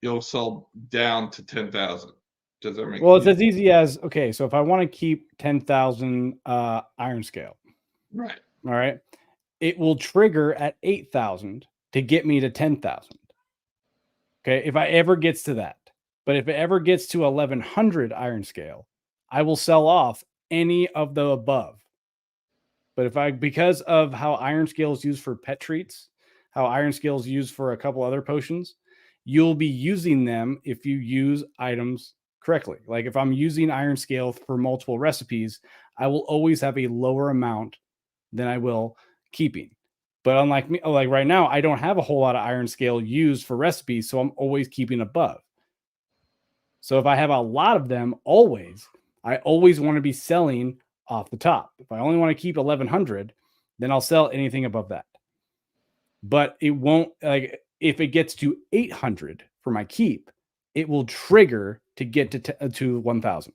you'll sell down to 10,000. Does that make Well, it's sense? as easy as, okay, so if I want to keep 10,000 iron scale, Right. all right, it will trigger at 8,000 to get me to 10,000. Okay, if I ever gets to that. But if it ever gets to 1100 iron scale, I will sell off any of the above. But if I, because of how iron scale is used for pet treats, how iron scale is used for a couple other potions, you'll be using them if you use items correctly. Like if I'm using iron scale for multiple recipes, I will always have a lower amount than I will keeping. But unlike me, like right now, I don't have a whole lot of iron scale used for recipes, so I'm always keeping above. So if I have a lot of them, I always want to be selling off the top. If I only want to keep 1100, then I'll sell anything above that. But it won't, like if it gets to 800 for my keep, it will trigger to get to 1000.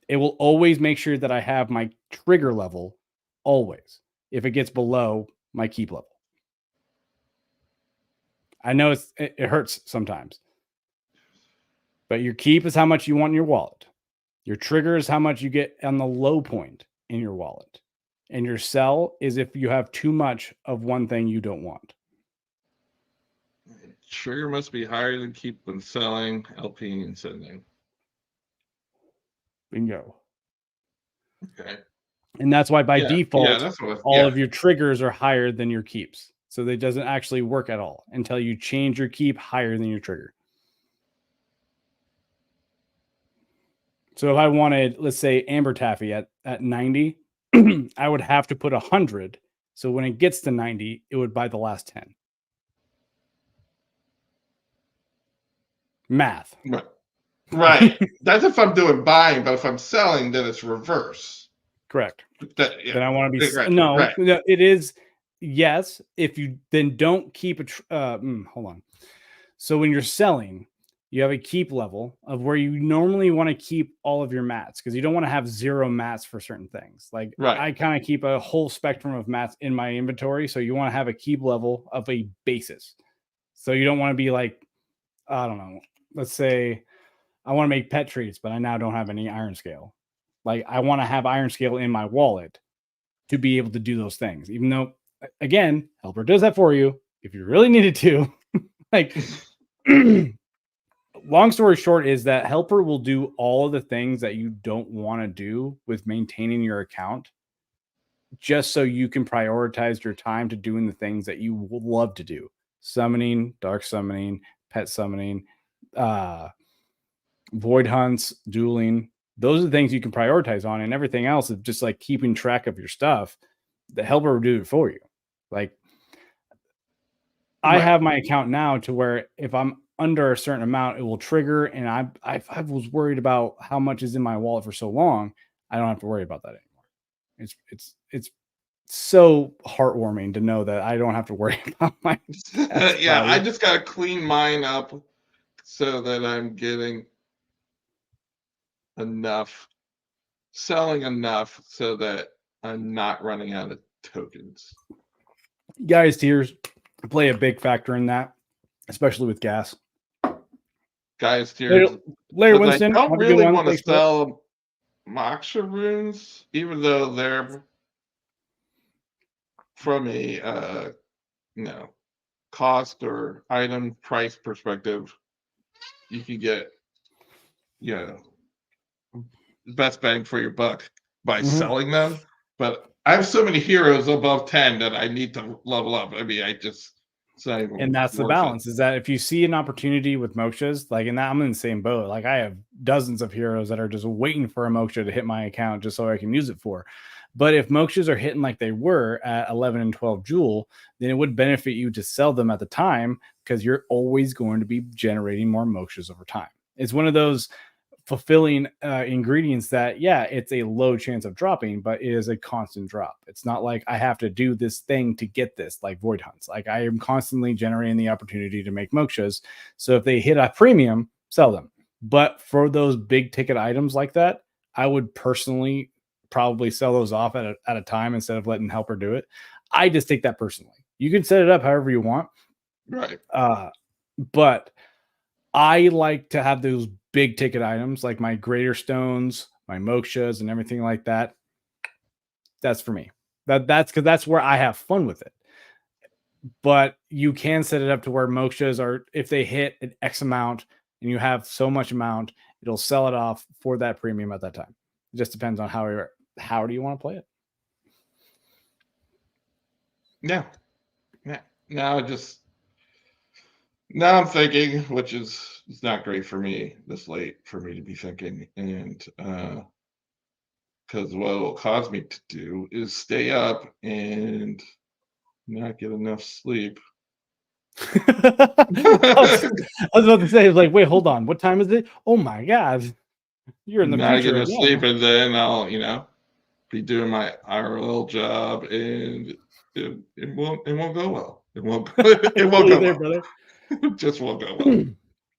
It will always make sure that I have my trigger level always if it gets below my keep level. I know it hurts sometimes, but your keep is how much you want in your wallet. Your trigger is how much you get on the low point in your wallet. And your sell is if you have too much of one thing you don't want. Trigger must be higher than keep when selling, LP and sending. Bingo. Okay. And that's why by Yeah, default, that's what. all of your triggers are higher than your keeps. So it doesn't actually work at all until you change your keep higher than your trigger. So if I wanted, let's say, amber taffy at 90, I would have to put 100. So when it gets to 90, it would buy the last 10. Math. Right. That's if I'm doing buying, but if I'm selling, then it's reverse. Correct. Then I want to be right, no, right. it is yes. If you then don't keep hold on. So when you're selling, you have a keep level of where you normally want to keep all of your mats because you don't want to have 0 mats for certain things. Like I kind of keep a whole spectrum of mats in my inventory. So you want to have a keep level of a basis. So you don't want to be like, I don't know, let's say I want to make pet treats, but I now don't have any iron scale. Like I want to have iron scale in my wallet to be able to do those things, even though again, Helper does that for you if you really needed to. Like long story short is that Helper will do all of the things that you don't want to do with maintaining your account just so you can prioritize your time to doing the things that you would love to do. Summoning, dark summoning, pet summoning, void hunts, dueling. Those are the things you can prioritize on, and everything else is just like keeping track of your stuff. The Helper will do it for you. Like I have my account now to where if I'm under a certain amount, it will trigger. And I was worried about how much is in my wallet for so long. I don't have to worry about that anymore. It's so heartwarming to know that I don't have to worry about my yeah, I just got to clean mine up so that I'm getting enough, selling enough so that I'm not running out of tokens. Guys, tiers play a big factor in that, especially with gas. Guys, tiers. Later, Winston. I don't really want to sell Moksha runes, even though they're from a cost or item price perspective, you can get best bang for your buck by selling them. But I have so many heroes above 10 that I need to level up. I mean, and that's the balance is that if you see an opportunity with mokshas, like in that, I'm in the same boat. Like I have dozens of heroes that are just waiting for a moksha to hit my account just so I can use it for. But if mokshas are hitting like they were at 11 and 12 jewel, then it would benefit you to sell them at the time because you're always going to be generating more mokshas over time. It's one of those fulfilling ingredients that it's a low chance of dropping, but it is a constant drop. It's not like I have to do this thing to get this, like void hunts. Like I am constantly generating the opportunity to make mokshas, so if they hit a premium, sell them. But for those big ticket items like that, I would personally probably sell those off at a time instead of letting Helper do it. I just take that personally. You can set it up however you want, right? But I like to have those big ticket items like my greater stones, my mokshas, and everything like that. That's for me. That's because that's where I have fun with it. But you can set it up to where mokshas are, if they hit an X amount and you have so much amount, it'll sell it off for that premium at that time. It just depends on how do you want to play it. Yeah. Yeah. Now I'm thinking, which is it's not great for me this late for me to be thinking, and because what it'll cause me to do is stay up and not get enough sleep. I was about to say, like, wait, hold on. What time is it? Oh my God. You're in the Not get future enough sleep, again. and then I'll, be doing my IRL job, and it won't go well. It won't it won't Really go there, well. brother. It just won't go well.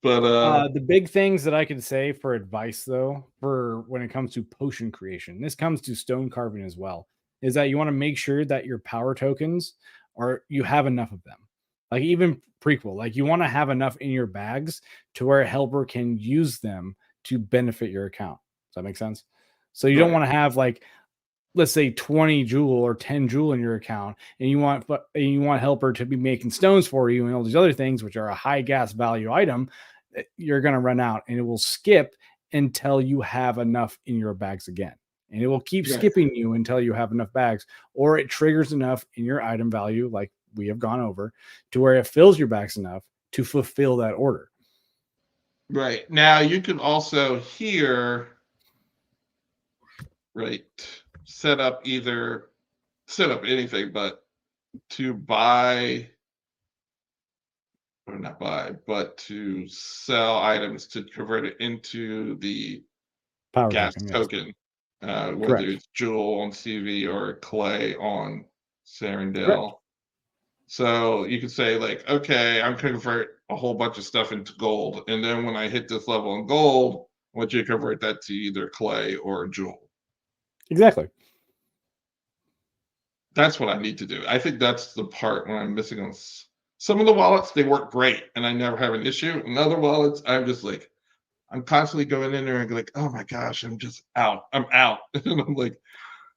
But The big things that I can say for advice, though, for when it comes to potion creation, this comes to stone carving as well, is that you want to make sure that your power tokens you have enough of them. Like even prequel, like you want to have enough in your bags to where a helper can use them to benefit your account. Does that make sense? So you don't right, want to have like, let's say 20 jewel or 10 jewel in your account, and you want helper to be making stones for you and all these other things, which are a high gas value item, you're going to run out, and it will skip until you have enough in your bags again. And it will keep right, skipping you until you have enough bags, or it triggers enough in your item value, like we have gone over, to where it fills your bags enough to fulfill that order. right. Now you can also here, right, set up anything, but to buy or not buy, but to sell items to convert it into the Power gas token, yes. token, whether Correct. it's Jewel on CV or Clay on Correct. Sarandale. So you could say like, okay, I'm gonna convert a whole bunch of stuff into gold, and then when I hit this level in gold, I want you to convert that to either Clay or Jewel. Exactly. That's what I need to do. I think that's the part where I'm missing on some of the wallets. They work great, and I never have an issue. And other wallets, I'm just like, I'm constantly going in there and like, oh my gosh, I'm just out. I'm out. And I'm like,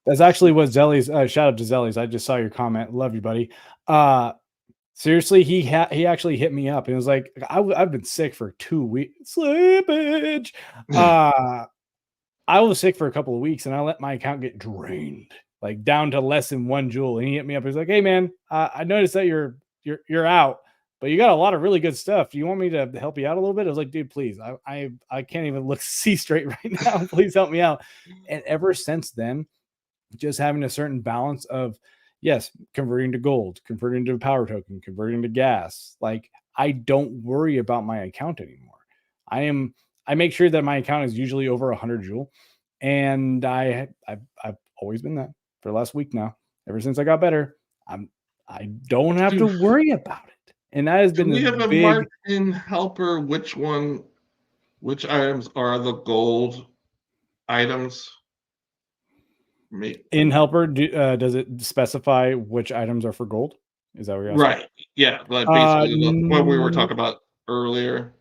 That's actually what Zelly's shout out to Zelly's. I just saw your comment. Love you, buddy. Uh Seriously, he actually hit me up and was like, I've been sick for 2 weeks. Slippage. Uh I was sick for a couple of weeks and I let my account get drained, like down to less than 1 jewel. And he hit me up. He's like, "Hey man, I noticed that you're out, but you got a lot of really good stuff. Do you want me to help you out a little bit?" I was like, "Dude, please. I can't even look see straight right now. Please help me out." And ever since then, just having a certain balance of, yes, converting to gold, converting to a power token, converting to gas. Like I don't worry about my account anymore. I am I make sure that my account is usually over 100 jewel, and I've always been that for the last week now. Ever since I got better, I don't have to do, worry about it, and that has do been we the have a big mark-in helper? Which items are the gold items? Me, in helper. Does it specify which items are for gold? Is that what you're asking? right. Yeah, like basically what we were No. talking about earlier.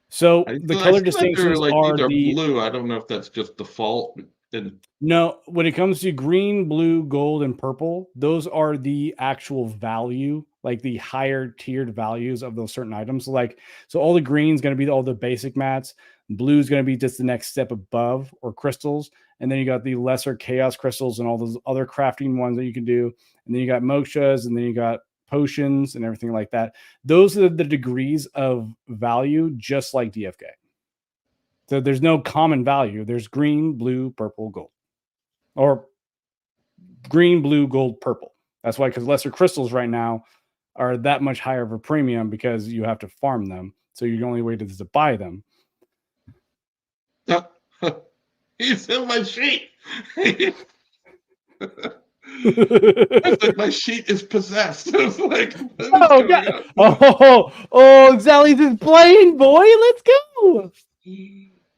So the I color see that they're distinctions like are either the blue. I don't know if that's just default. And no, when it comes to green, blue, gold, and purple, those are the actual value, like the higher tiered values of those certain items. Like, so all the green's going to be all the basic mats, blue's going to be just the next step above or crystals, and then you got the lesser chaos crystals and all those other crafting ones that you can do, and then you got mokshas, and then you got potions and everything like that. Those are the degrees of value, just like DFK. So there's no common value. There's green, blue, purple, gold, or green, blue, gold, purple. That's why, because lesser crystals right now are that much higher of a premium because you have to farm them. So your only way to buy them. he's in my sheet. Oh It's like my sheet is possessed. I was like, what is going God! on? Oh, Xally's is playing, boy. Let's go.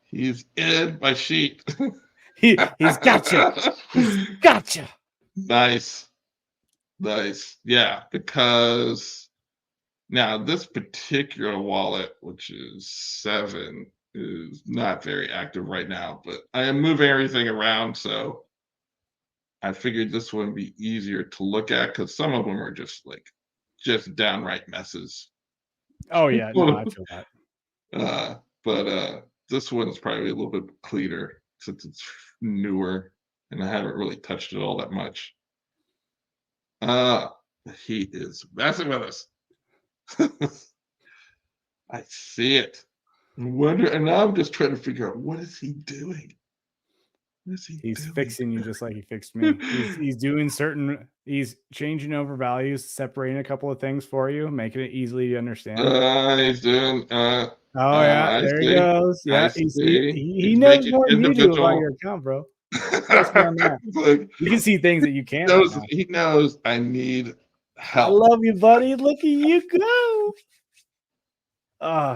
He's in my sheet. He's gotcha. He's gotcha. Nice. Nice. Yeah, because Now, this particular wallet, which is 7, is not very active right now, but I am moving everything around, so I figured this one would be easier to look at because some of them are just downright messes. Oh yeah, no, I feel that. But this one's probably a little bit cleaner since it's newer and I haven't really touched it all that much. Uh, he is messing with us. I see it. And now I'm just trying to figure out what is he doing? What is he He's doing? fixing you just like he fixed me. He's doing he's changing over values, separating a couple of things for you, making it easily to understand. He's doing. Oh yeah, I there he see. goes. I Yeah, see. he He's knows making more than you do about your individual. account, bro. Trust me on that. Like, You can see things that you can't right knows now. he knows I need I help. love you, buddy. Look at you go.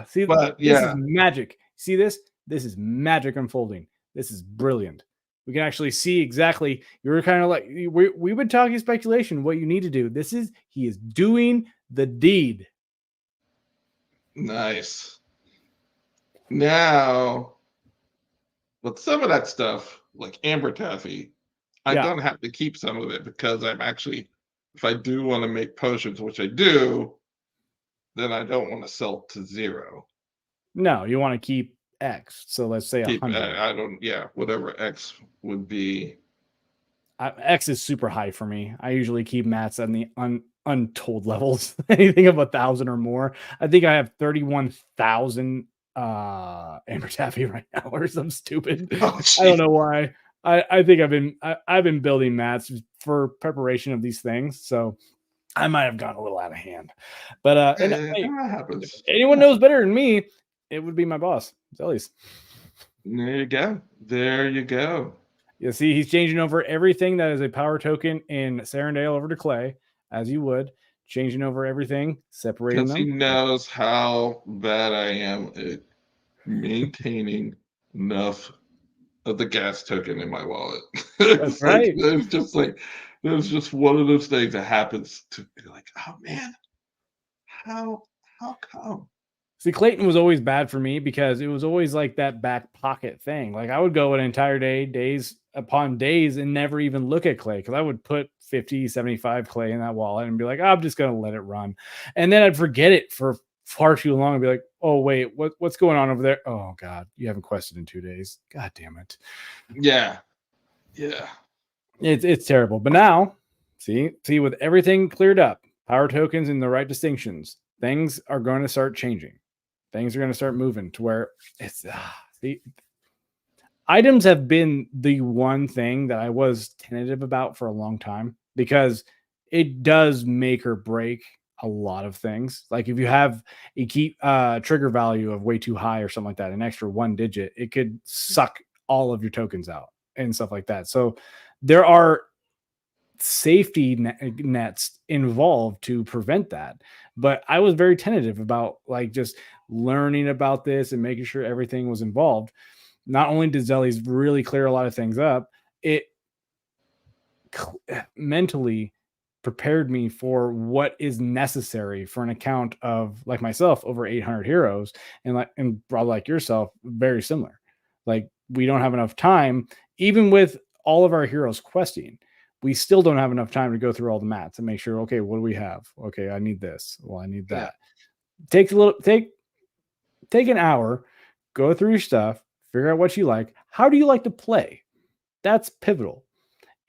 See, But this is yeah, magic. See this? This is magic unfolding. This is brilliant. We can actually see exactly. You were kind of like we've been talking speculation. What you need to do. He is doing the deed. nice. Now, with some of that stuff, like amber taffy, I'm Yeah. gonna have to keep some of it because I'm actually, if I do want to make potions, which I do, then I don't want to sell to zero. No, you want to keep X. So let's say Keep 100. I don't, yeah, whatever X would be. X is super high for me. I usually keep mats on the untold levels. Anything of 1,000 or more. I think I have 31,000 amber taffy right now, or something stupid. Oh, I don't jeez. know why. I think I've been building mats for preparation of these things, so I might have gone a little out of hand. But and hey, That if happens. anyone knows better than me, it would be my boss, Zelly's. There you go. There you go. You see, he's changing over everything that is a power token in Serendale over to Clay, as you would, changing over everything, separating Because he them. knows how bad I am at maintaining enough of the gas token in my wallet. That's It's like right. there's just one of those things that happens to be like, oh man, how how come? See, Clayton was always bad for me because it was always like that back pocket thing. Like I would go an entire day, days upon days, and never even look at Clay because I would put 50, 75 Clay in that wallet and be like, I'm just going to let it run. And then I'd forget it for far too long and be like, oh, wait, what's going on over there? Oh, God, you haven't quested in 2 days. God damn it. Yeah, yeah, It's terrible. But now, see, with everything cleared up, power tokens in the right distinctions, things are going to start changing. Things are going to start moving to where it's see, items have been the one thing that I was tentative about for a long time because it does make or break a lot of things. Like if you have a key trigger value of way too high or something like that, an extra 1 digit, it could suck all of your tokens out and stuff like that. So there are safety nets involved to prevent that. But I was very tentative about like just learning about this and making sure everything was involved. Not only did Zelly's really clear a lot of things up, it mentally prepared me for what is necessary for an account of like myself over 800 heroes and probably like yourself very similar. Like we don't have enough time even with all of our heroes questing. We still don't have enough time to go through all the mats and make sure okay, what do we have? Okay, I need this. Well, I need yeah. that. Take an hour, go through your stuff, figure out what you like. How do you like to play? That's pivotal.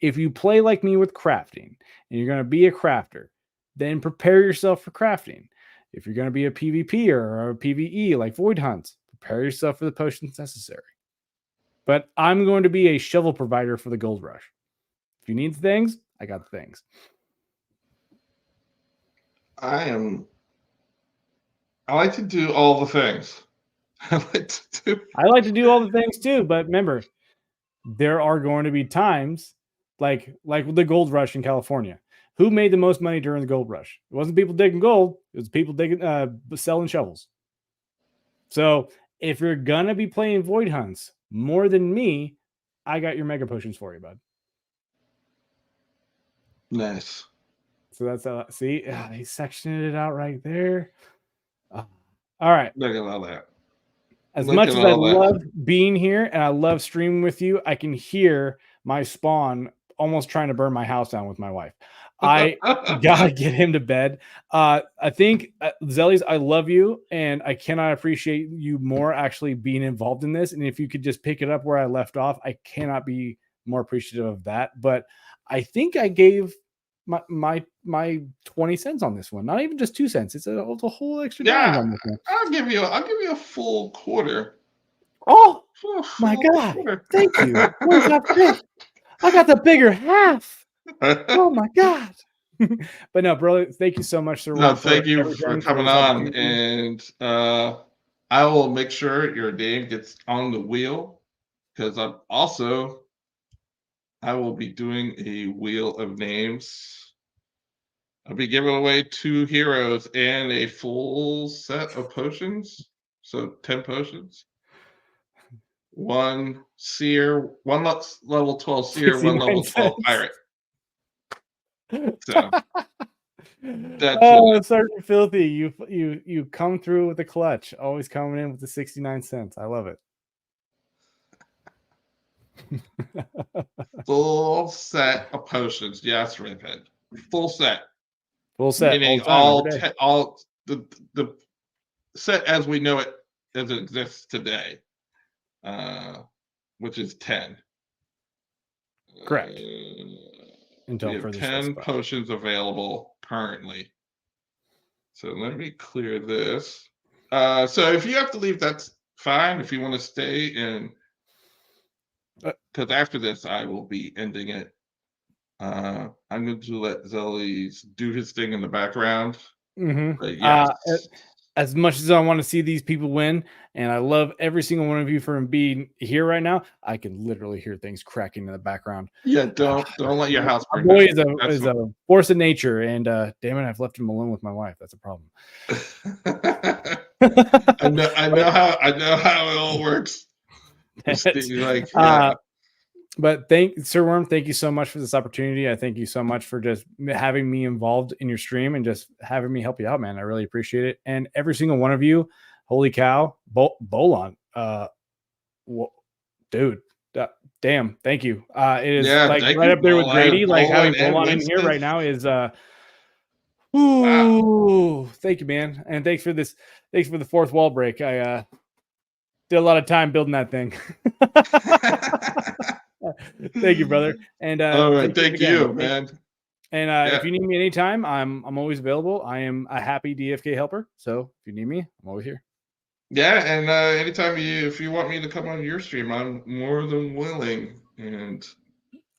If you play like me with crafting and you're going to be a crafter, then prepare yourself for crafting. If you're going to be a PvP or a PvE like Void Hunts, prepare yourself for the potions necessary. But I'm going to be a shovel provider for the gold rush. If you need things, I got the things. I am. I like to do all the things. I like to do. I like to do all the things too, but remember, there are going to be times like the gold rush in California. Who made the most money during the gold rush? It wasn't people digging gold, it was people digging selling shovels. So if you're gonna be playing void hunts more than me, I got your mega potions for you, bud. Nice. So that's see, they sectioned it out right there. Uh, all right. Look at all that. As Look much at as I all that. love being here and I love streaming with you, I can hear my spawn almost trying to burn my house down with my wife. I gotta get him to bed. I think Zellies, I love you, and I cannot appreciate you more actually being involved in this. And if you could just pick it up where I left off, I cannot be more appreciative of that. But I think I gave my 20 cents on this one. Not even just 2 cents. It's a whole extra dime Yeah, on this one. I'll give you a full quarter. Oh my Full God. quarter. Thank you. 25 cents. I got the bigger half. Oh my God. But no, bro, thank you so much, Sir No, Worm, for thank you for everything, for coming this on, opportunity. and I will make sure your name gets on the wheel because I will be doing a wheel of names. I'll be giving away 2 heroes and a full set of potions, so 10 potions. 1 seer, 1 level 12 seer, 1 level 69 12 cents. pirate. So that's Oh, Sergeant Filthy, you come through with the clutch. Always coming in with the 69 cents. I love it. full set of potions. Yes, Redhead. Full set. Full set all Meaning the time, every day. all the set as we know it as it exists today, uh, which is 10. Correct. We Until have further 10 specified. potions available currently. So let me clear this. So if you have to leave, that's fine. If you want to stay and because after this I will be ending it. I'm going to let Zellies do his thing in the background. But yes. As much as I want to see these people win, and I love every single one of you for being here right now, I can literally hear things cracking in the background. Yeah, don't let your house My burn boy down. is a force of nature, and damn it, I've left him alone with my wife. That's a problem. I know how it all works. Just like yeah. But Sir Worm, thank you so much for this opportunity. I thank you so much for just having me involved in your stream and just having me help you out, man. I really appreciate it. And every single one of you, holy cow, Bolon, dude, damn, thank you. It is Yeah, like thank right you, up there with Grady. Like Bolin having and Bolon in here Winston. right now is Wow. ooh, thank you, man. And thanks for this. Thanks for the fourth wall break. I did a lot of time building that thing. Thank you, brother. And All right, thank you thank again. you, man. And if Yeah. you need me anytime, I'm always available. I am a happy DFK helper. So if you need me, I'm always here. Yeah, and anytime if you want me to come on your stream, I'm more than willing and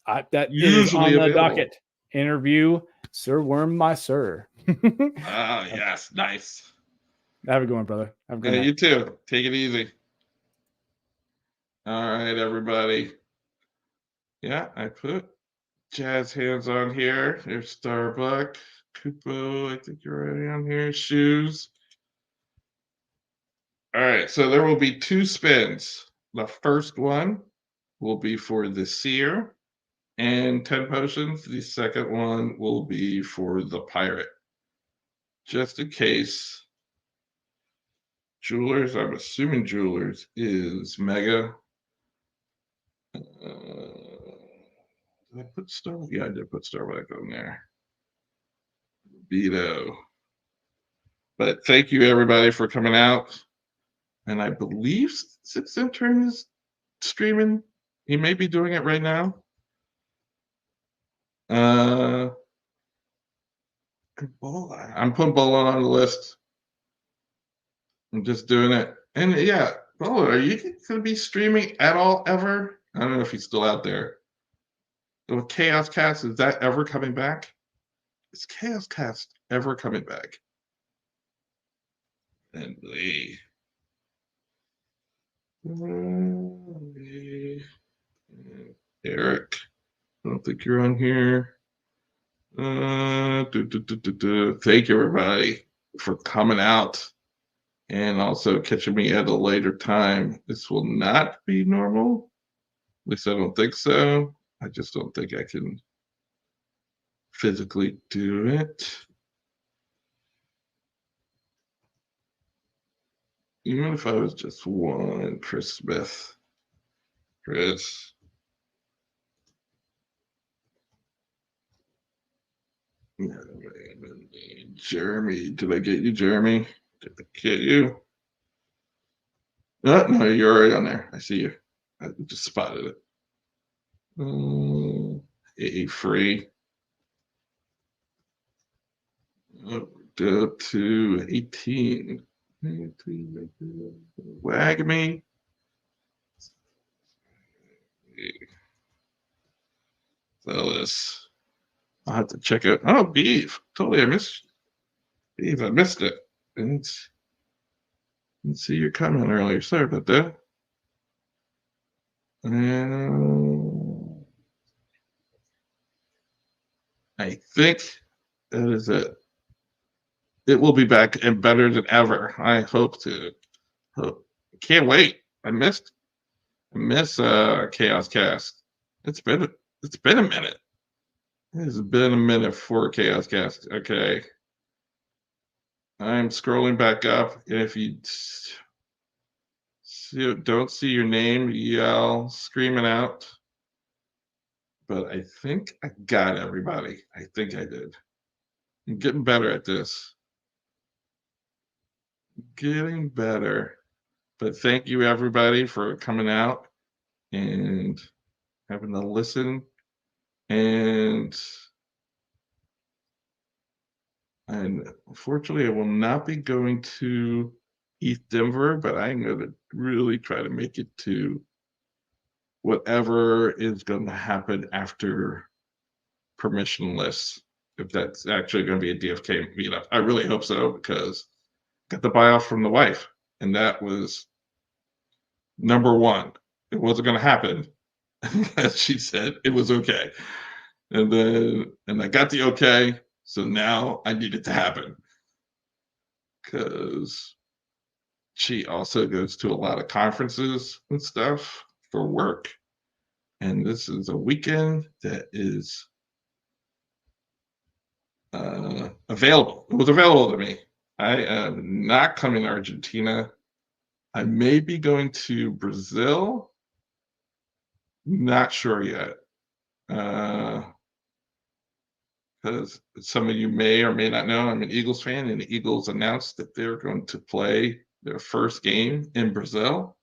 That it is usually on the available. docket. Interview Sir Worm, my sir. Ah, yes, nice. Have a good one, brother. Have a good night. You too. Take it easy. All right, everybody. Yeah, I put Jazz Hands on here. There's Starbuck, Kupo. I think you're already on here. Shoes. All right, so there will be 2 spins. The first one will be for the Seer and 10 potions. The second one will be for the Pirate. Just in case. Jewelers, I'm assuming Jewelers is Mega. Did I put Star? Yeah, I did put Starbuck on there. B.O. But thank you everybody for coming out. And I believe Six Intern is streaming. He may be doing it right now. I'm putting Bola on the list. I'm just doing it. And yeah, Bola, are you going to be streaming at all ever? I don't know if he's still out there. With Chaos Cast, is that ever coming back? Is Chaos Cast ever coming back? And Eric, I don't think you're on here. Thank you, everybody, for coming out and also catching me at a later time. This will not be normal. At least I don't think so. I just don't think I can physically do it. Even if I was just one Chris Smith. Chris. Jeremy. Did I get you, Jeremy? Did I get you? No, you're already on there. I see you. I just spotted it. A free. Go to 18. Wag me. This. I'll have to check it. Oh, beef. Totally, I missed beef. I missed it. Didn't see your comment earlier. Sorry about that. I think that is it. It will be back and better than ever. I hope to. Can't wait. I miss Chaos Cast. It's been a minute. It's been a minute for Chaos Cast. Okay. I'm scrolling back up. If you don't see your name, yell, screaming out. But I think I got everybody. I think I did. I'm getting better at this. Getting better. But thank you, everybody, for coming out and having to listen. And unfortunately, I will not be going to East Denver, but I'm going to really try to make it to whatever is going to happen after permissionless, if that's actually going to be a DFK meetup. I really hope so, because I got the buy-off from the wife, and that was number one. It wasn't going to happen. As she said, it was okay. And I got the okay, so now I need it to happen. Because she also goes to a lot of conferences and stuff for work. And this is a weekend that is available. It was available to me. I am not coming to Argentina. I may be going to Brazil. Not sure yet. Because some of you may or may not know, I'm an Eagles fan, and the Eagles announced that they're going to play their first game in Brazil,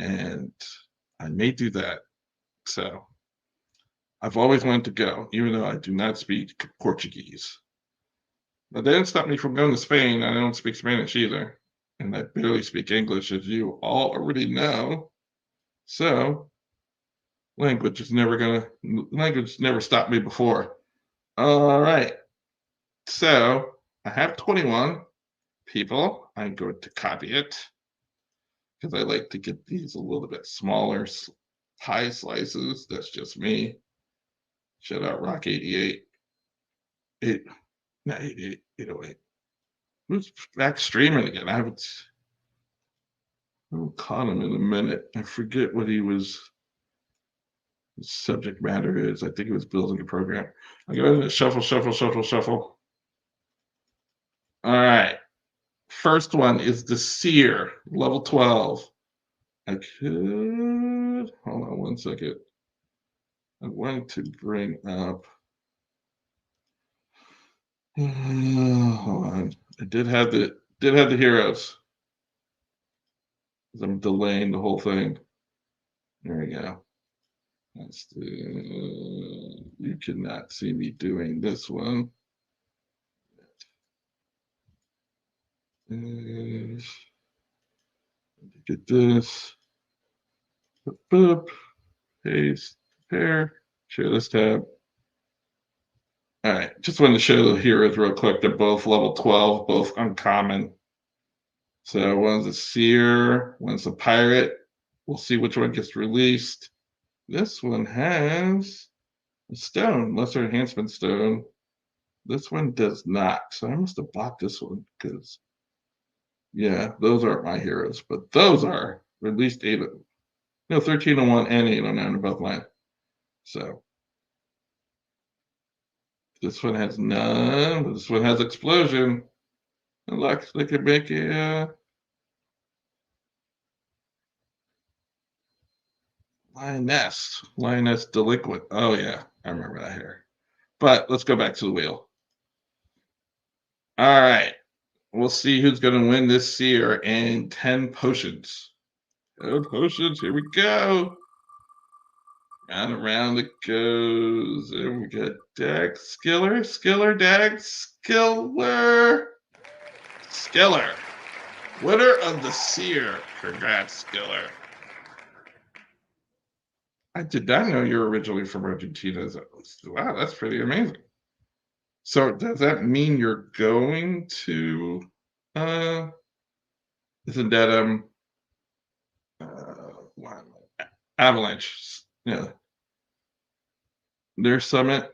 and I may do that. So I've always wanted to go, even though I do not speak Portuguese. But that didn't stop me from going to Spain. I don't speak Spanish either, and I barely speak English, as you all already know. So language never stopped me before. All right. So I have 21 people. I'm going to copy it because I like to get these a little bit smaller pie slices. That's just me. Shout out Rock 88. 88, 808. Who's back streaming again? I haven't caught him in a minute. I forget what his subject matter is. I think it was building a program. I go into shuffle. All right. First one is the Seer, level 12. I could hold on one second. I wanted to bring up. Hold on. I did have the heroes. I'm delaying the whole thing. There we go. That's you cannot see me doing this one. Get this. Boop. Paste. Prepare. Share this tab. All right. Just wanted to show the heroes real quick. They're both level 12, both uncommon. So one's a seer, one's a pirate. We'll see which one gets released. This one has a stone, lesser enhancement stone. This one does not. So I must have bought this one because, yeah, those aren't my heroes, but those are at least 1301 and 809 are both mine. So This one has none, but this one has explosion. And look, they could make a lioness delinquent. Oh yeah, I remember that here. But let's go back to the wheel. All right, we'll see who's going to win this seer and 10 potions. 10 potions, here we go. Round and round it goes. There we go. Dag, Skiller, Dag, Skiller. Winner of the seer. Congrats, Skiller. I did not know you're originally from Argentina. Wow, that's pretty amazing. So does that mean you're going to isn't that Avalanche? Yeah. Their summit,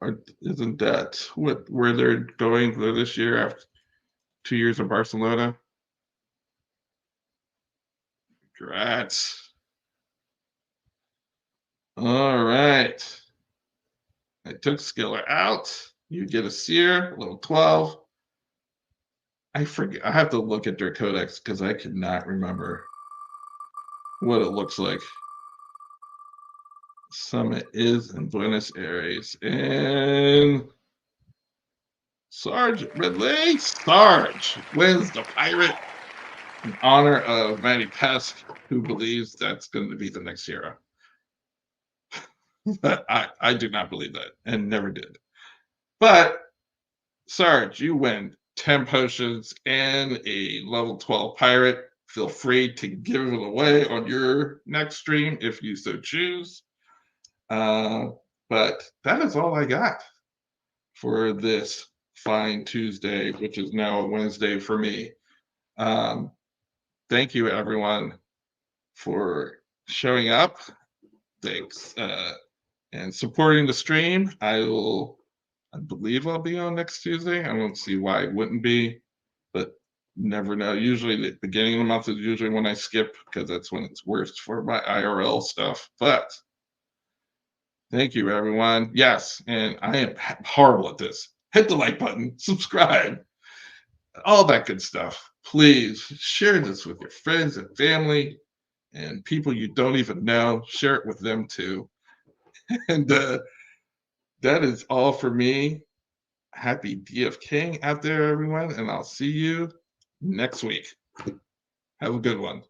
or isn't that where they're going this year after 2 years in Barcelona? Congrats. All right. I took Skiller out. You get a seer, level 12. I forget. I have to look at their codex because I cannot remember what it looks like. Summit is in Buenos Aires. And Sarge Ridley. Sarge wins the pirate in honor of Matty Pesk, who believes that's going to be the next hero. I do not believe that and never did. But Sarge, you win 10 potions and a level 12 pirate. Feel free to give it away on your next stream if you so choose. But that is all I got for this fine Tuesday, which is now a Wednesday for me. Thank you, everyone, for showing up. Thanks. And supporting the stream. I believe I'll be on next Tuesday. I don't see why it wouldn't be, but never know. Usually the beginning of the month is usually when I skip because that's when it's worst for my IRL stuff. But thank you, everyone. Yes, and I am horrible at this. Hit the like button, subscribe, all that good stuff. Please share this with your friends and family and people you don't even know. Share it with them too. And that is all for me. Happy DFK out there, everyone, and I'll see you next week. Have a good one.